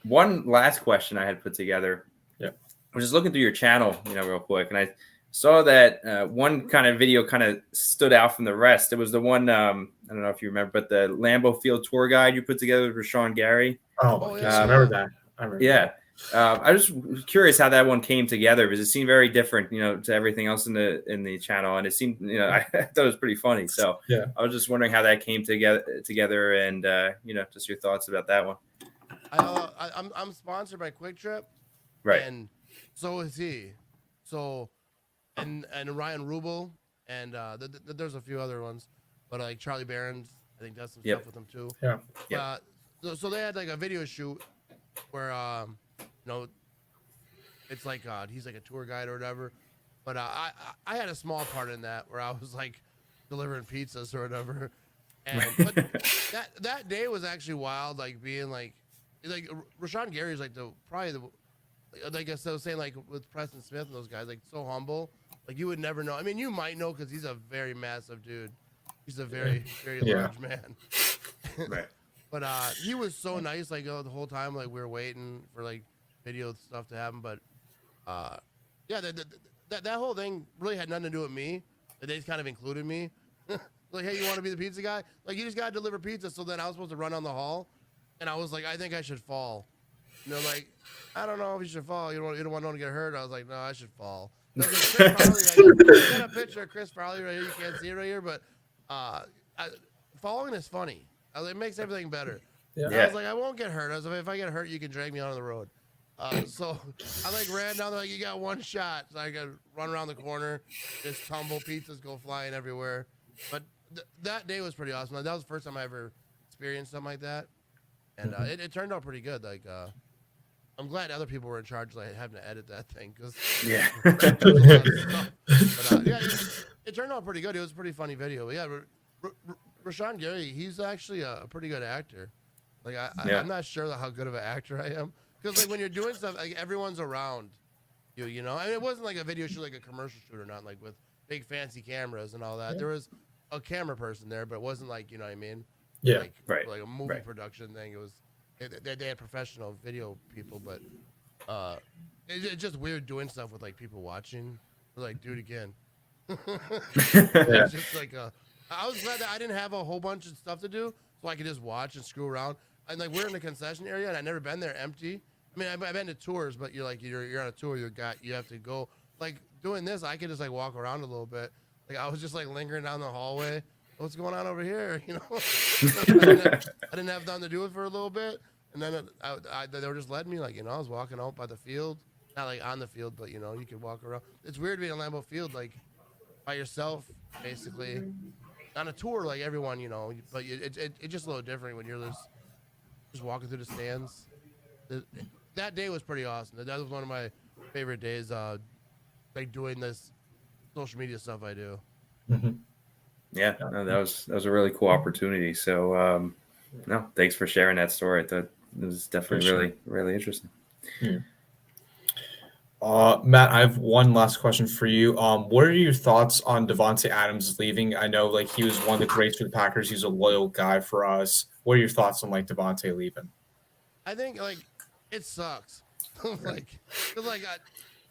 one last question I had put together. Yeah. I was just looking through your channel, real quick, and I saw that one kind of video kind of stood out from the rest. It was the one, I don't know if you remember, but the Lambeau Field tour guide you put together with Rashawn Gary. Oh, yes, I remember that. I was curious how that one came together because it seemed very different, to everything else in the channel, and it seemed, I thought it was pretty funny. So yeah, I was just wondering how that came together, and just your thoughts about that one. I'm sponsored by Quick Trip, right? And so is he. So, and Ryan Rubel, and there's a few other ones, but like Charlie Barron's, I think does some stuff with them too. Yeah. So they had like a video shoot where it's like he's like a tour guide or whatever, but I had a small part in that where I was like delivering pizzas or whatever, and but that day was actually wild, like being like Rashawn Gary's like probably the like I was saying, like with Preston Smith and those guys, like so humble, like you would never know. I mean, you might know because he's a very massive dude. He's a very large man. Right. But he was so nice, like the whole time, like we were waiting for like video stuff to happen. But that whole thing really had nothing to do with me. They just kind of included me. Like, hey, you want to be the pizza guy? Like, you just got to deliver pizza. So then I was supposed to run down the hall, and I was like, I think I should fall. And they're like, I don't know if you should fall. You don't want no one to get hurt. I was like, no, I should fall. Like, Chris Farley, I got a picture of Chris Farley right here. You can't see it right here, but falling is funny. It makes everything better. Yeah. I was like, I won't get hurt. I was like, if I get hurt, you can drag me out on the road. So I like ran down there, like, you got one shot. So I could run around the corner, just tumble, pizzas go flying everywhere. But that day was pretty awesome. Like, that was the first time I ever experienced something like that. And it turned out pretty good. Like, I'm glad other people were in charge, like, having to edit that thing. Cause Yeah. But, yeah, it turned out pretty good. It was a pretty funny video. But yeah, Rashawn Gary, he's actually a pretty good actor. Like, I'm not sure how good of an actor I am. Because, like, when you're doing stuff, like, everyone's around you, you know? I mean, it wasn't like a video shoot, like a commercial shoot or not, like, with big fancy cameras and all that. There was a camera person there, but it wasn't like, you know what I mean? Yeah, like, like a movie production thing. It was, they had professional video people, but it's just weird doing stuff with, like, people watching. They're like, do it again. It's just like, I was glad that I didn't have a whole bunch of stuff to do, so I could just watch and screw around. And, like, we're in the concession area, and I've never been there empty. I mean, I've been to tours, but you're on a tour, you have to go. Like, doing this, I could just, like, walk around a little bit. Like, I was just, like, lingering down the hallway. What's going on over here? You know, I didn't have nothing to do it for a little bit, and then they were just letting me, like, you know, I was walking out by the field, not like on the field, but, you know, you could walk around. It's weird being in Lambeau Field, like, by yourself, basically, on a tour, like everyone, you know, but it's just a little different when you're just walking through the stands. That day was pretty awesome. That was one of my favorite days, like, doing this social media stuff I do. Mm-hmm. Yeah, no, that was a really cool opportunity. So, no, thanks for sharing that story. I thought it was definitely really interesting. Yeah. Matt, I have one last question for you. What are your thoughts on Davante Adams leaving? I know, like, he was one of the greats for the Packers. He's a loyal guy for us. What are your thoughts on, like, Davante leaving? I think, like, it sucks. Like, cause, like,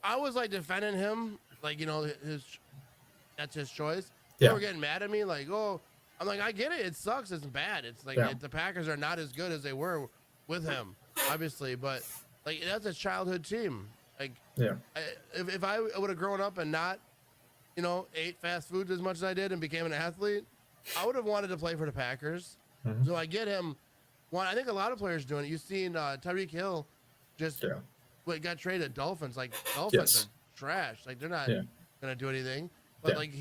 I was, like, defending him, like, you know, that's his choice. They were getting mad at me, like, oh, I'm like, I get it. It sucks. It's bad. It's like the Packers are not as good as they were with him, obviously. But, like, that's a childhood team. Like, if I would have grown up and not, you know, ate fast foods as much as I did and became an athlete, I would have wanted to play for the Packers. Mm-hmm. So I get him. I think a lot of players doing it. You've seen Tyreek Hill just got traded to Dolphins. Like, Dolphins are trash. Like, they're not going to do anything. But, like,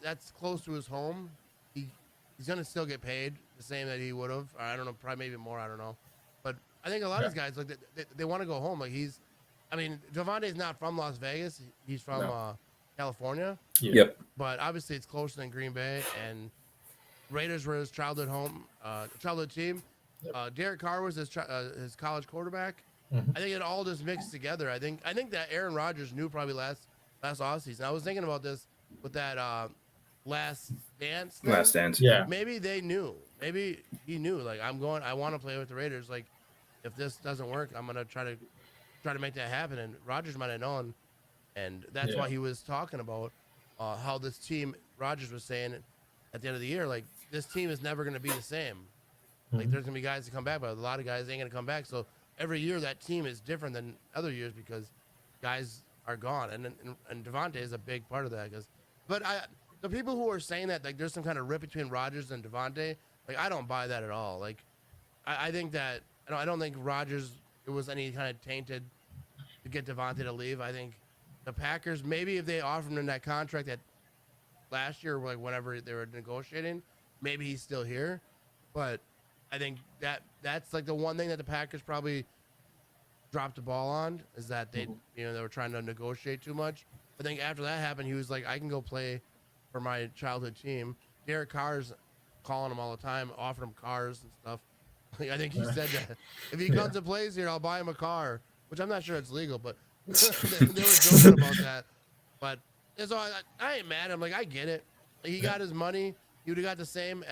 that's close to his home. He's going to still get paid the same that he would have. I don't know, probably maybe more. I don't know. But I think a lot of these guys, like, they want to go home. Like, Davante's not from Las Vegas. He's from California. Yep. But obviously it's closer than Green Bay. And Raiders were his childhood team. Yep. Derek Carr was his college quarterback. Mm-hmm. I think it all just mixed together. I think that Aaron Rodgers knew probably last offseason. I was thinking about this with that Last Dance thing. Last Dance. Yeah. Maybe they knew. Maybe he knew. Like, I want to play with the Raiders. Like, if this doesn't work, I'm gonna try to make that happen. And Rodgers might have known, and that's why he was talking about how this team. Rodgers was saying at the end of the year, like, this team is never gonna be the same. Mm-hmm. Like, there's gonna be guys that come back, but a lot of guys ain't gonna come back. So every year that team is different than other years because guys are gone, and Davante is a big part of that. But the people who are saying that, like, there's some kind of rip between Rodgers and Davante, like, I don't buy that at all. Like, I think that I don't think Rodgers it was any kind of tainted to get Davante to leave. I think the Packers, maybe if they offered him that contract that last year, like whenever they were negotiating, maybe he's still here. But I think that's like the one thing that the Packers probably dropped the ball on is that they were trying to negotiate too much. I think after that happened, he was like, I can go play for my childhood team. Derek Carr's calling him all the time, offering him cars and stuff. Like, I think he said that if he comes and plays here, I'll buy him a car, which I'm not sure it's legal, but they were joking about that. But so I ain't mad. I'm like, I get it. Like, he got his money. He would have got the same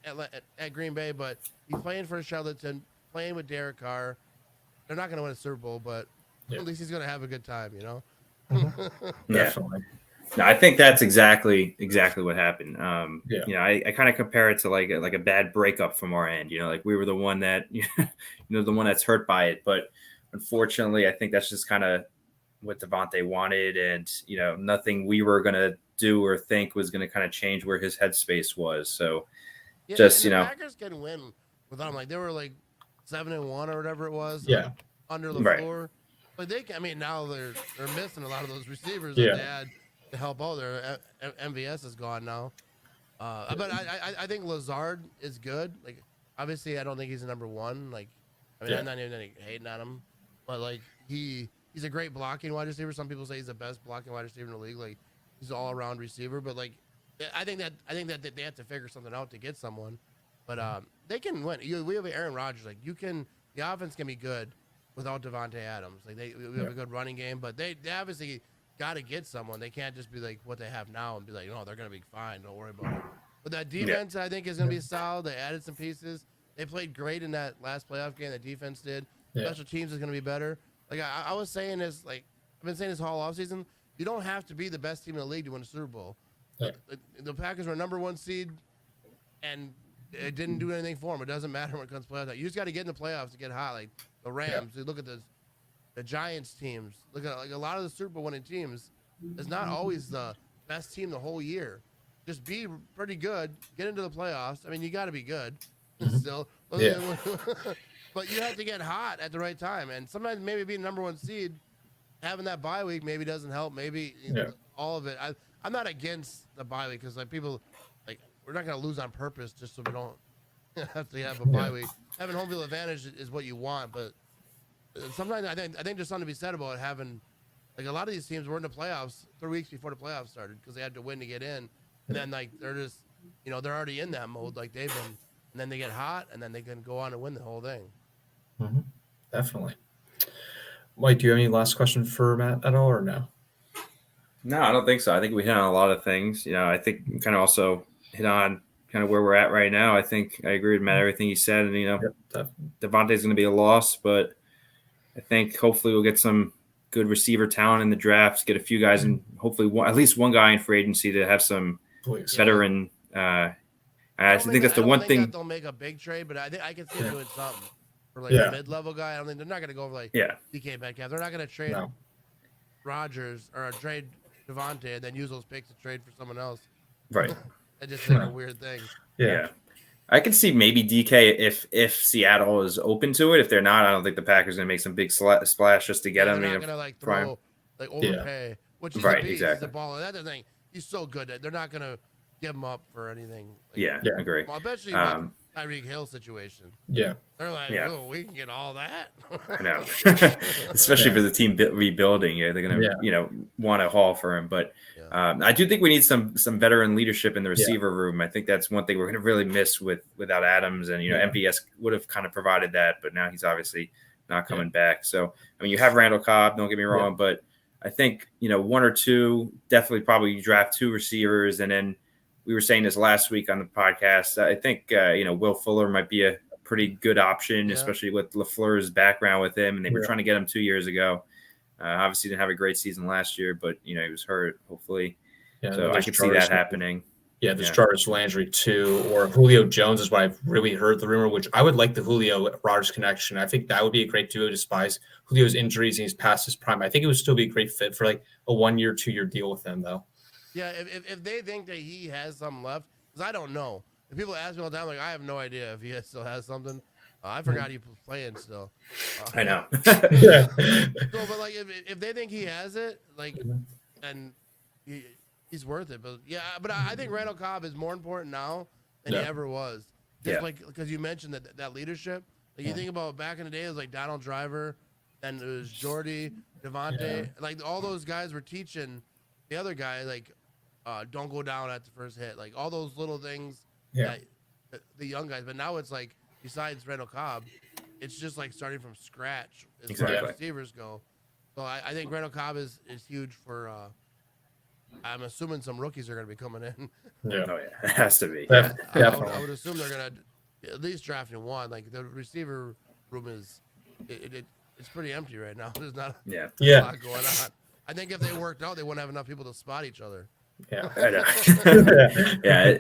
at Green Bay, but he's playing for Charlottetown, playing with Derek Carr. They're not going to win a Super Bowl, but at least he's going to have a good time, you know? Definitely. No, I think that's exactly what happened. Yeah. You know, I kind of compare it to like a bad breakup from our end. You know, like we were the one that the one that's hurt by it. But unfortunately, I think that's just kind of what Devontae wanted, and nothing we were gonna do or think was gonna kind of change where his headspace was. So just and the Packers can win without him. Like they were like 7-1 or whatever it was. Yeah. Like, under the Right. floor. But they can. I mean, now they're missing a lot of those receivers Yeah. that they had to help out. Their MVS is gone now. But I think Lazard is good. Like obviously, I don't think he's the number one. Like I mean, I'm not even hating on him, but like he's a great blocking wide receiver. Some people say he's the best blocking wide receiver in the league. Like he's an all around receiver. But like I think that they have to figure something out to get someone. But they can win. We have Aaron Rodgers. Like the offense can be good without Devontae Adams. Like we have a good running game, but they obviously got to get someone. They can't just be like what they have now and be like, no, they're gonna be fine. Don't worry about it. But that defense, I think, is gonna be solid. They added some pieces. They played great in that last playoff game. The defense did. Special teams is gonna be better. Like I was saying this, like I've been saying this whole offseason. You don't have to be the best team in the league to win a Super Bowl. Yeah. The Packers were number 1 seed, and it didn't do anything for them. It doesn't matter when it comes to playoffs. You just got to get in the playoffs to get hot. Like the Rams, you look at the Giants teams. Look at like a lot of the Super Bowl winning teams. It's not always the best team the whole year. Just be pretty good. Get into the playoffs. I mean, you got to be good still. Yeah. But you have to get hot at the right time. And sometimes maybe being number 1 seed, having that bye week maybe doesn't help. Maybe all of it. I'm not against the bye week because like people like we're not going to lose on purpose just so we don't have to have a bye week. Having home field advantage is what you want, but sometimes I think there's something to be said about having like a lot of these teams were in the playoffs 3 weeks before the playoffs started because they had to win to get in, and then like they're just they're already in that mode like they've been, and then they get hot and then they can go on and win the whole thing. Definitely. Mike, do you have any last question for Matt at all or no? No, I don't think so. I think we hit on a lot of things. I think we kind of also hit on kind of where we're at right now. I think I agree with Matt, everything he said. And, Devontae's going to be a loss, but I think hopefully we'll get some good receiver talent in the draft, get a few guys, and hopefully at least one guy in free agency to have some veteran. I think that's the one thing. They'll make a big trade, but I think I can see them doing something for like a mid-level guy. I don't think they're not going to go over like DK Metcalf. They're not going to trade Rodgers or trade Devontae and then use those picks to trade for someone else. Right. It's just like a weird thing. Yeah. I can see maybe DK if Seattle is open to it. If they're not, I don't think the Packers are going to make some big splash just to get him. They're not going to like throw like overpay, which is right, a beast. exactly. He's a baller. That's the thing. He's so good that they're not going to give him up for anything. Like, I agree. Well, especially with Tyreek Hill situation. Yeah. They're like, oh, we can get all that. I know. Especially for the team rebuilding. They're going to, want to haul for him. But I do think we need some veteran leadership in the receiver room. I think that's one thing we're going to really miss without Adams. And, MVS would have kind of provided that, but now he's obviously not coming back. So, I mean, you have Randall Cobb, don't get me wrong, but I think, one or two, definitely probably draft 2 receivers. And then we were saying this last week on the podcast. I think, Will Fuller might be a pretty good option, especially with LaFleur's background with him. And they were trying to get him 2 years ago. Obviously didn't have a great season last year, but, he was hurt, hopefully. So I could see that happening. Yeah, there's Jarvis Landry too, or Julio Jones is what I've really heard the rumor, which I would like the Julio Rodgers connection. I think that would be a great duo despite Julio's injuries and he's past his prime. I think it would still be a great fit for like a 1-year, 2-year deal with him though. Yeah, if they think that he has something left, because I don't know. If people ask me all the time, like I have no idea if he still has something. I forgot he was playing still. I know. So, but like if they think he has it, like, and he's worth it. But but I think Randall Cobb is more important now than he ever was. Just like because you mentioned that leadership. Like you think about back in the day, it was like Donald Driver, and it was Jordy, Devontae. Like all those guys were teaching the other guy like. Don't go down at the first hit. Like all those little things that the young guys. But now it's like, besides Randall Cobb, it's just like starting from scratch as far as receivers go. So I think Randall Cobb is huge for I'm assuming some rookies are going to be coming in. It has to be. I would assume they're going to at least draft in one. Like the receiver room is it's pretty empty right now. There's not a lot going on. I think if they worked out, they wouldn't have enough people to spot each other. Yeah. I know. Yeah.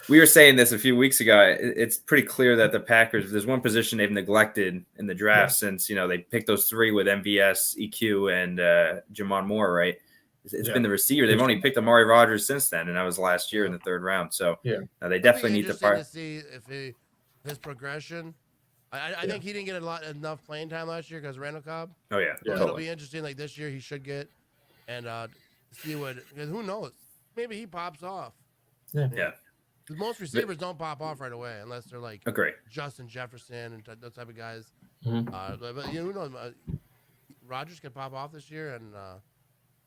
We were saying this a few weeks ago. It's pretty clear that the Packers, if there's one position they've neglected in the draft since, they picked those three with MVS, EQ, and Jamon Moore, right? It's been the receiver. They've only picked Amari Rodgers since then, and that was last year in the 3rd round. So they definitely need to see if his progression. I think he didn't get enough playing time last year because of Randall Cobb. Oh yeah, So it'll be interesting. Like this year, he should get and see what. Because who knows? Maybe he pops off. Yeah. Most receivers don't pop off right away unless they're like Justin Jefferson and those type of guys. Mm-hmm. But who knows? Rodgers could pop off this year, and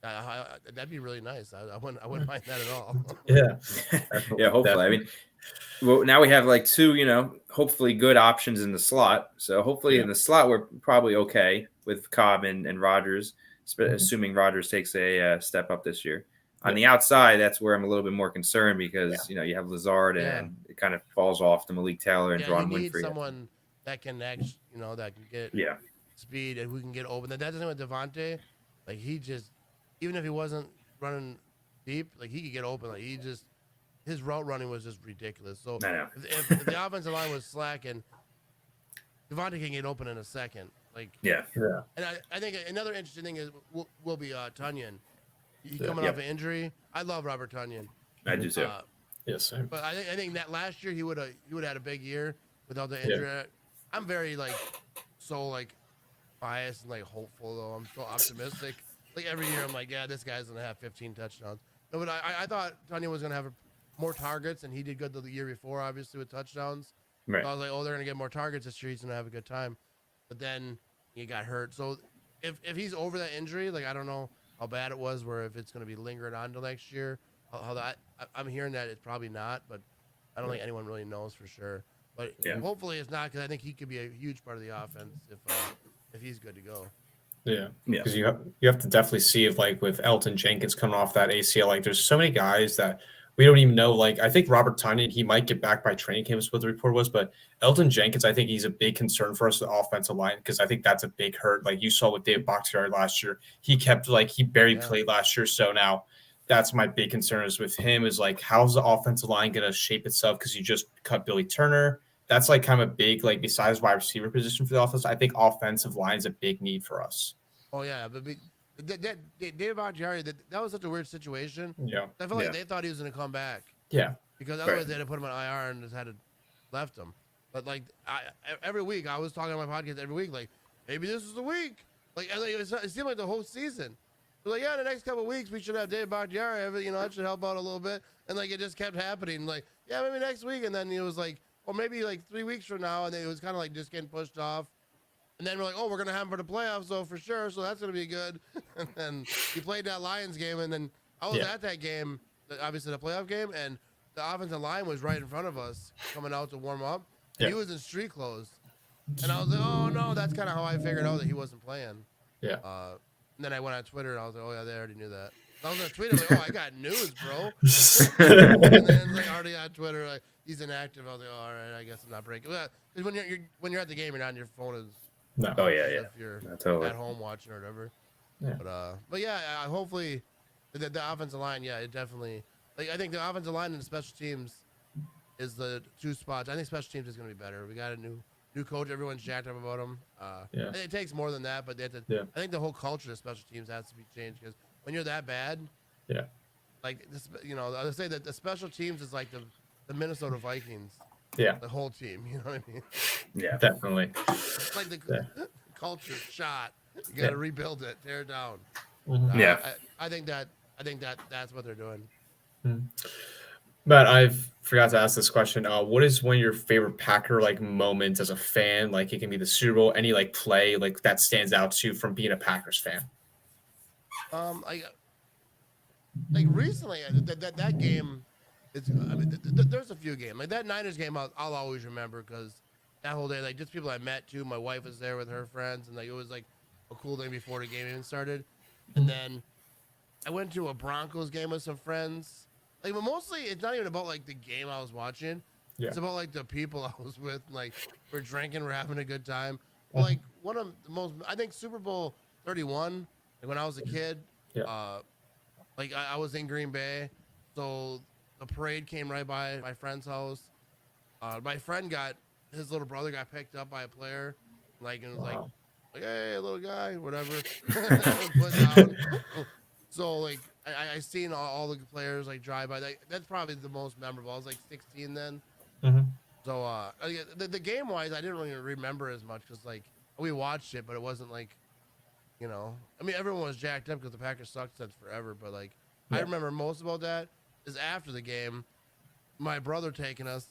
that'd be really nice. I wouldn't mind that at all. Yeah. Yeah. Hopefully, definitely. I mean, well, now we have like two, hopefully good options in the slot. So hopefully in the slot we're probably okay with Cobb and Rodgers, assuming Rodgers takes a step up this year. On the outside, that's where I'm a little bit more concerned because you have Lazard and it kind of falls off to Malik Taylor and Ron Winfrey. You need someone that can that can get speed and who can get open. That's the thing with Devontae. Like he just, even if he wasn't running deep, like he could get open. Like his route running was just ridiculous. So if the offensive line was slack and Devontae can get open in a second, like And I think another interesting thing will be Tunyon. He's coming off an injury. I love Robert Tunyon. I do too. Yes, sir. But I think that last year he would have had a big year without the injury. I'm very biased and hopeful though. I'm so optimistic. Like every year I'm like, this guy's gonna have 15 touchdowns. No, but I thought Tunyon was gonna have more targets, and he did good the year before, obviously with touchdowns. Right. So I was like, they're gonna get more targets this year. He's gonna have a good time. But then he got hurt. So if he's over that injury, I don't know how bad it was, where if it's going to be lingering on till next year, I'm hearing that it's probably not, but I don't think anyone really knows for sure. But hopefully it's not, because I think he could be a huge part of the offense if he's good to go. Yeah, because you have to definitely see if with Elton Jenkins coming off that ACL, there's so many guys that we don't even know. I think Robert Tunyon, he might get back by training camp is what the report was, but Elton Jenkins, I think he's a big concern for us, the offensive line, because I think that's a big hurt. You saw with David Bakhtiari last year, he kept he barely played last year. So now that's my big concern is with him is how's the offensive line going to shape itself? Because you just cut Billy Turner. That's kind of a big, besides wide receiver position for the offense, I think offensive line is a big need for us. Oh yeah, but David Bakhtiari, that was such a weird situation. Yeah, I feel like they thought he was going to come back. Yeah, because otherwise they had to put him on IR and just had to left him. But every week I was talking on my podcast every week, maybe this is the week. It seemed like the whole season. But the next couple of weeks we should have David Bakhtiari. That should help out a little bit. And it just kept happening. Maybe next week. And then it was or maybe 3 weeks from now. And then it was kind of just getting pushed off. And then we're we're going to have him for the playoffs, so for sure. So that's going to be good. And then he played that Lions game. And then I was at that game, obviously the playoff game. And the offensive line was right in front of us coming out to warm up. And he was in street clothes. And I was like, oh, no, that's kind of how I figured out that he wasn't playing. Yeah. And then I went on Twitter, and I was like, oh, yeah, they already knew that. I was on Twitter, I got news, bro. And then already on Twitter, he's inactive. I was like, oh, all right, I guess I'm not breaking. Because when you're at the game, you're not on your phone. If you're at home watching or whatever. Yeah. But hopefully the offensive line, it definitely. I think the offensive line and the special teams is the two spots. I think special teams is going to be better. We got a new coach. Everyone's jacked up about him. It takes more than that, but they have to, I think the whole culture of special teams has to be changed, because when you're that bad, this, I would say that the special teams is the Minnesota Vikings. Yeah, the whole team. You know what I mean? Yeah, definitely. It's the culture shot. You got to rebuild it, tear it down. Mm-hmm. I think that's what they're doing. Mm-hmm. Matt, I forgot to ask this question. What is one of your favorite Packer moments as a fan? It can be the Super Bowl, any play that stands out to you from being a Packers fan. Recently that game. There's a few games that Niners game I'll always remember, because that whole day just people I met too. My wife was there with her friends, and it was a cool thing before the game even started. And then I went to a Broncos game with some friends. But mostly it's not even about the game I was watching. Yeah. It's about the people I was with. We're drinking, we're having a good time. One of the most, I think Super Bowl 31. When I was a kid, Like I was in Green Bay, so the parade came right by my friend's house. My friend his little brother got picked up by a player, like, and was like, hey, little guy, whatever, put down. So like I seen all the players like drive by. That's probably the most memorable. I was like 16 then. Mm-hmm. So the game wise, I didn't really remember as much because like we watched it, but it wasn't like, I mean, everyone was jacked up because the Packers sucked since forever. But like I remember most about that is after the game, my brother taking us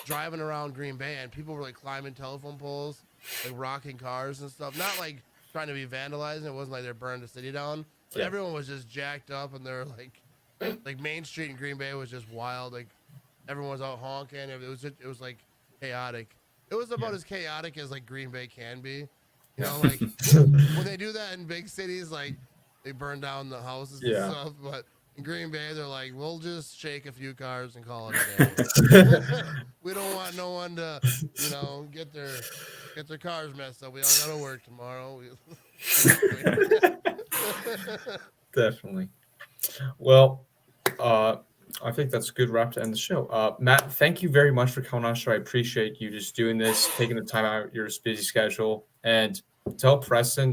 driving around Green Bay, and people were like climbing telephone poles, like rocking cars and stuff. Not like trying to be vandalizing. It wasn't like they're burning the city down. But everyone was just jacked up, and they're like Main Street in Green Bay was just wild. Like everyone was out honking. It was like chaotic. It was about as chaotic as like Green Bay can be. Like when they do that in big cities, like they burn down the houses and stuff. But in Green Bay, they're like, we'll just shake a few cars and call it a day. We don't want no one to, get their cars messed up. We all gotta work tomorrow. Definitely. Well, I think that's a good wrap to end the show. Matt, thank you very much for coming on the show. I appreciate you just doing this, taking the time out of your busy schedule, and tell Preston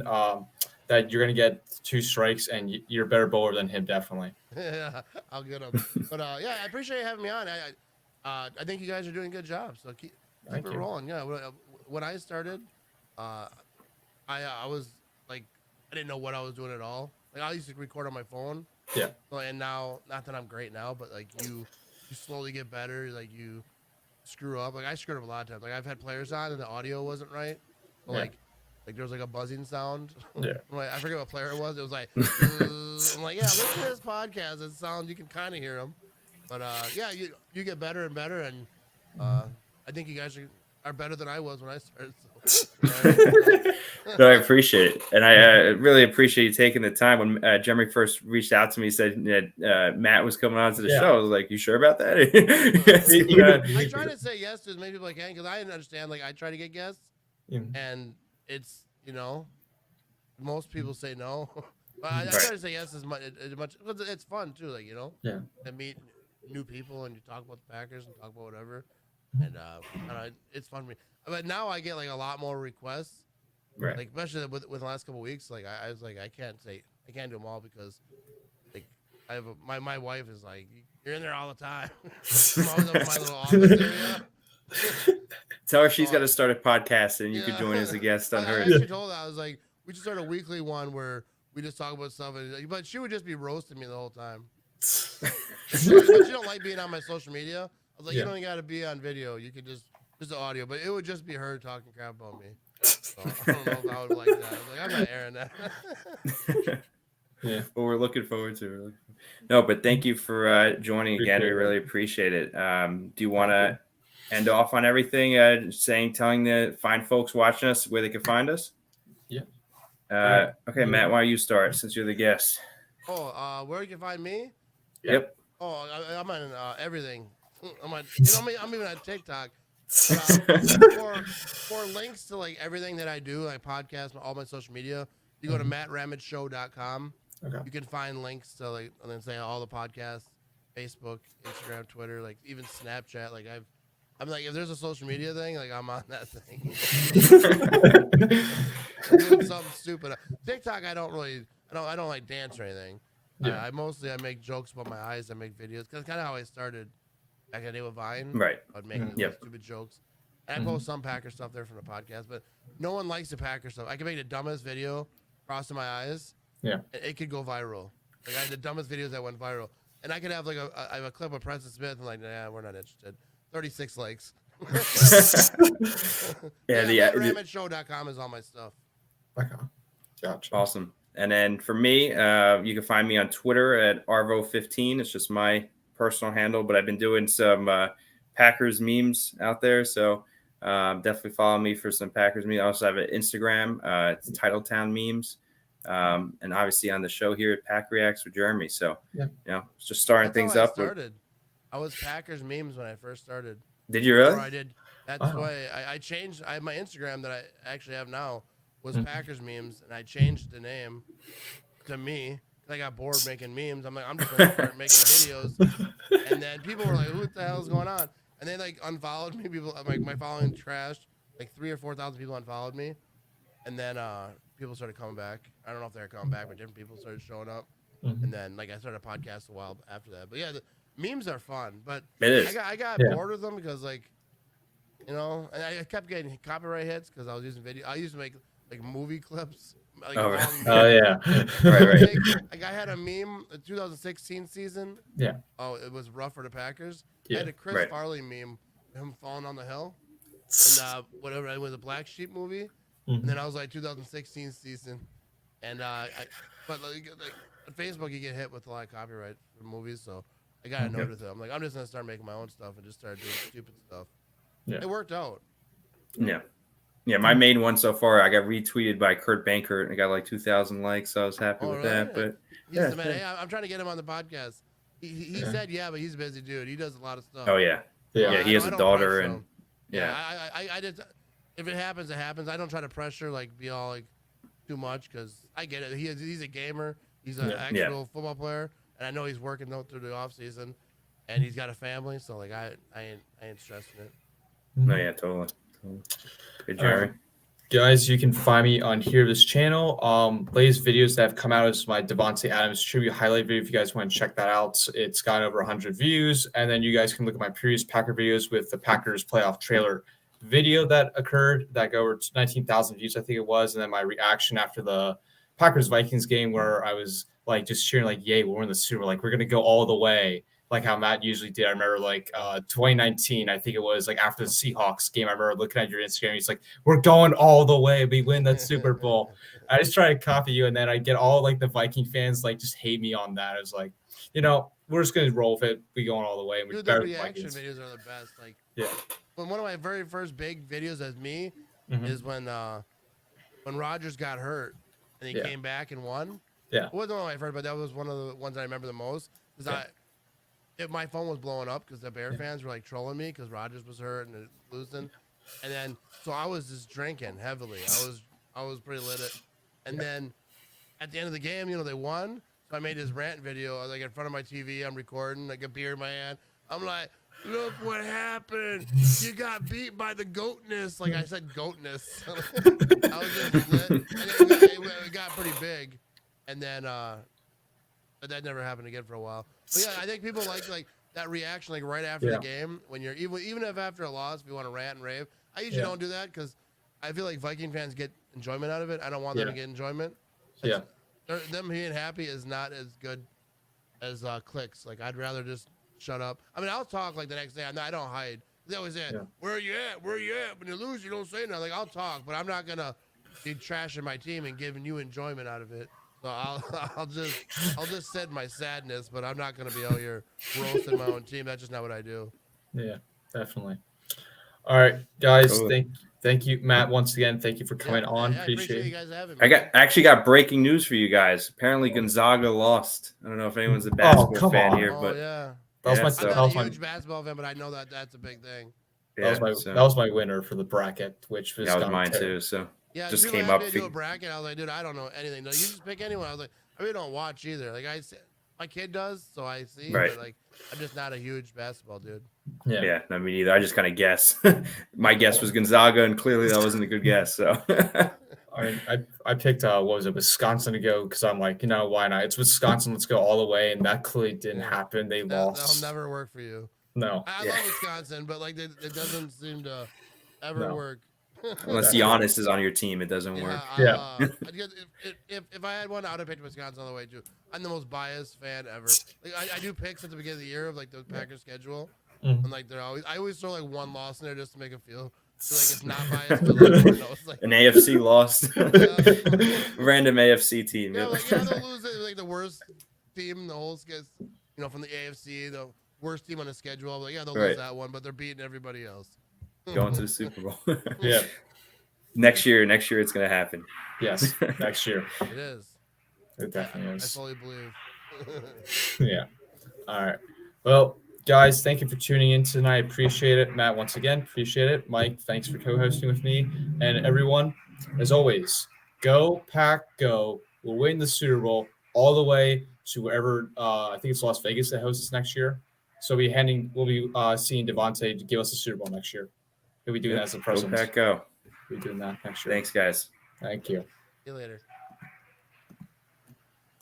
that you're going to get 2 strikes and you're a better bowler than him, definitely. Yeah, I'll get him. But yeah, I appreciate you having me on. I think you guys are doing a good job. So keep it rolling. Yeah, when I started, I was like, I didn't know what I was doing at all. Like I used to record on my phone. Yeah. And now, not that I'm great now, but like you slowly get better. Like you screw up. Like I screwed up a lot of times. Like I've had players on and the audio wasn't right. So, like there was like a buzzing sound. Yeah. Like, I forget what player it was. It was like, I'm like, yeah, listen to this podcast. It sounds, you can kind of hear them. But yeah, you get better and better. And I think you guys are better than I was when I started. So, No, I appreciate it. And I really appreciate you taking the time. When Jeremy first reached out to me, said that Matt was coming on to the show. I was like, you sure about that? I try to say yes to as many people as I can because I didn't understand. Like, I try to get guests, and it's, most people say no. But I try to say yes as much because it's fun too. Like, to meet new people and you talk about the Packers and talk about whatever. And it's fun for me. But now I get like a lot more requests. Right. Like especially with the last couple of weeks, like I was like I can't do them all because like I have my wife is like, you're in there all the time. I'm always up in my little office area. Tell her she's got to start a podcast and you could join as a guest on hers. I actually told her, I was like, we should start a weekly one where we just talk about stuff, but she would just be roasting me the whole time. But she don't like being on my social media. I was like, you don't got to be on video. You could just the audio, but it would just be her talking crap about me. So I don't know if I would like that. I was like, I'm not airing that. Yeah. Well, we're looking forward to it. No, but thank you for joining again. We really appreciate it. Do you want to end off on everything, telling the fine folks watching us where they can find us? Yeah. Okay, Matt, why don't you start since you're the guest? Where you can find me? Yep. I'm on everything. I'm even on TikTok. For links to like everything that I do, like podcast, all my social media, you go to mattramageshow.com. Okay. You can find links to like, and then say all the podcasts, Facebook, Instagram, Twitter, like even Snapchat. Like I'm like, if there's a social media thing, like I'm on that thing. I'm doing something stupid. TikTok, I don't like dance or anything. Yeah. I make jokes about my eyes. I make videos. That's kind of how I started back in the day with Vine. Right. I'd make stupid jokes. And I post some Packer stuff there from the podcast, but no one likes the Packer stuff. I can make the dumbest video, crossing my eyes. Yeah. It could go viral. Like I had the dumbest videos that went viral. And I could have like I have a clip of Preston Smith and like, nah, we're not interested. 36 likes. RamageShow.com is all my stuff. Okay. Gotcha. Awesome. And then for me, you can find me on Twitter at Arvo15. It's just my personal handle, but I've been doing some Packers memes out there. So definitely follow me for some Packers memes. I also have an Instagram. It's Titletown Memes. And obviously on the show here at Pack Reacts with Jeremy. So, it's just starting things up. I was Packers memes when I first started. Did you really? I did. That's why I changed. I have my Instagram that I actually have now was Packers memes, and I changed the name to me. I got bored making memes. I'm like, I'm just gonna start making videos. And then people were like, "What the hell is going on?" And they like unfollowed me. People like my following trashed. Like 3,000 or 4,000 people unfollowed me. And then people started coming back. I don't know if they're coming back, but different people started showing up. And then like I started a podcast a while after that. But yeah, the memes are fun. But It is. I got bored with them because like, and I kept getting copyright hits because I was using video. I used to make like movie clips. Like, Oh, yeah. Right. Like I had a meme, the 2016 season. Yeah. Oh, it was rough for the Packers. Yeah. I had a Chris Farley meme, him falling on the hill, and whatever. It was a Black Sheep movie, and then I was like 2016 season, and but like on Facebook you get hit with a lot of copyright for movies, so I got annoyed with it. I'm like, I'm just gonna start making my own stuff and just start doing stupid stuff. Yeah. It worked out. Yeah, my main one so far, I got retweeted by Kurt Bankert and I got like 2,000 likes, so I was happy with that. But he's the man. Hey, I'm trying to get him on the podcast. He said but he's a busy dude. He does a lot of stuff. Oh yeah. He has a daughter and I just, if it happens, it happens. I don't try to pressure like be all like too much because I get it. He's a gamer. He's an actual football player, and I know he's working through the off season, and he's got a family. So like I ain't stressing it. No, yeah, totally. Good, Jeremy. Guys, you can find me on here, this channel. Latest videos that have come out is my Devontae Adams tribute highlight video. If you guys want to check that out, it's got over 100 views. And then you guys can look at my previous Packer videos with the Packers playoff trailer video that occurred that got over 19,000 views, I think it was. And then my reaction after the Packers Vikings game where I was like just cheering like, yay, we're in the Super Bowl. Like, we're going to go all the way. Like how Matt usually did. I remember like 2019, I think it was like after the Seahawks game. I remember looking at your Instagram. He's like, we're going all the way. We win that Super Bowl. I just try to copy you. And then I get all like the Viking fans like just hate me on that. I was like, we're just going to roll with it. We going all the way. And Dude, the reaction videos are the best. Like, yeah. When one of my very first big videos as me is when Rodgers got hurt and he came back and won. Yeah. It wasn't one of my first, but that was one of the ones I remember the most. Because my phone was blowing up because the Bear fans were like trolling me because Rodgers was hurt and losing, and then so I was just drinking heavily. I was pretty lit. And then at the end of the game, they won. So I made this rant video. I was like in front of my TV. I'm recording, like a beer in my hand. I'm like, look what happened. You got beat by the goatness. Like I said, goatness. I was just lit. And it got pretty big, and then but that never happened again for a while. But yeah, I think people like that reaction, like right after the game, when you're even if after a loss, if you want to rant and rave. I usually don't do that because I feel like Viking fans get enjoyment out of it. I don't want them to get enjoyment. Them being happy is not as good as clicks. Like I'd rather just shut up. I mean, I'll talk like the next day. I don't hide. They always say, "Where are you at? Where are you at?" When you lose, you don't say nothing. Like I'll talk, but I'm not gonna be trashing my team and giving you enjoyment out of it. So I'll just sit in my sadness, but I'm not gonna be out here roasting my own team. That's just not what I do. Yeah, definitely. All right, guys. Thank you, Matt. Once again, thank you for coming on. Appreciate you guys having me. I actually got breaking news for you guys. Apparently, Gonzaga lost. I don't know if anyone's a basketball fan here, but that was a huge basketball fan, but I know that's a big thing. That was my winner for the bracket, which was that was mine too. So. Yeah, just came up. To do a bracket. I was like, dude, I don't know anything. No, you just pick anyone. I was like, I really don't watch either. Like my kid does, so I see. Right. But like, I'm just not a huge basketball dude. Yeah, not me either. I just kind of guess. My guess was Gonzaga, and clearly that wasn't a good guess. So. I picked Wisconsin to go because I'm like, why not? It's Wisconsin. Let's go all the way, and that clearly didn't happen. They lost. That'll never work for you. No. I love Wisconsin, but like it doesn't seem to ever work. Unless Giannis is on your team, it doesn't work. If I had one, I would have picked Wisconsin all the way too. I'm the most biased fan ever. Like I do picks at the beginning of the year of like the Packers schedule, and like I always throw like one loss in there just to make it feel so like it's not biased. But like, it's like, an AFC lost, random AFC team. Yeah, like, they'll lose like the worst team in the whole from the AFC, the worst team on the schedule. Like they'll lose that one, but they're beating everybody else. Going to the Super Bowl. Yeah. Next year it's going to happen. Yes, next year. It is. It definitely is. I fully believe. Yeah. All right. Well, guys, thank you for tuning in tonight. Appreciate it. Matt, once again, appreciate it. Mike, thanks for co-hosting with me. And everyone, as always, go Pack, go. We'll win the Super Bowl. all the way to wherever I think it's Las Vegas that hosts us next year. So we'll be seeing Devontae to give us the Super Bowl next year. He'll be doing that as a present. Go Pack, go. We'll be doing that next year. Thanks, guys. Thank you. See you later.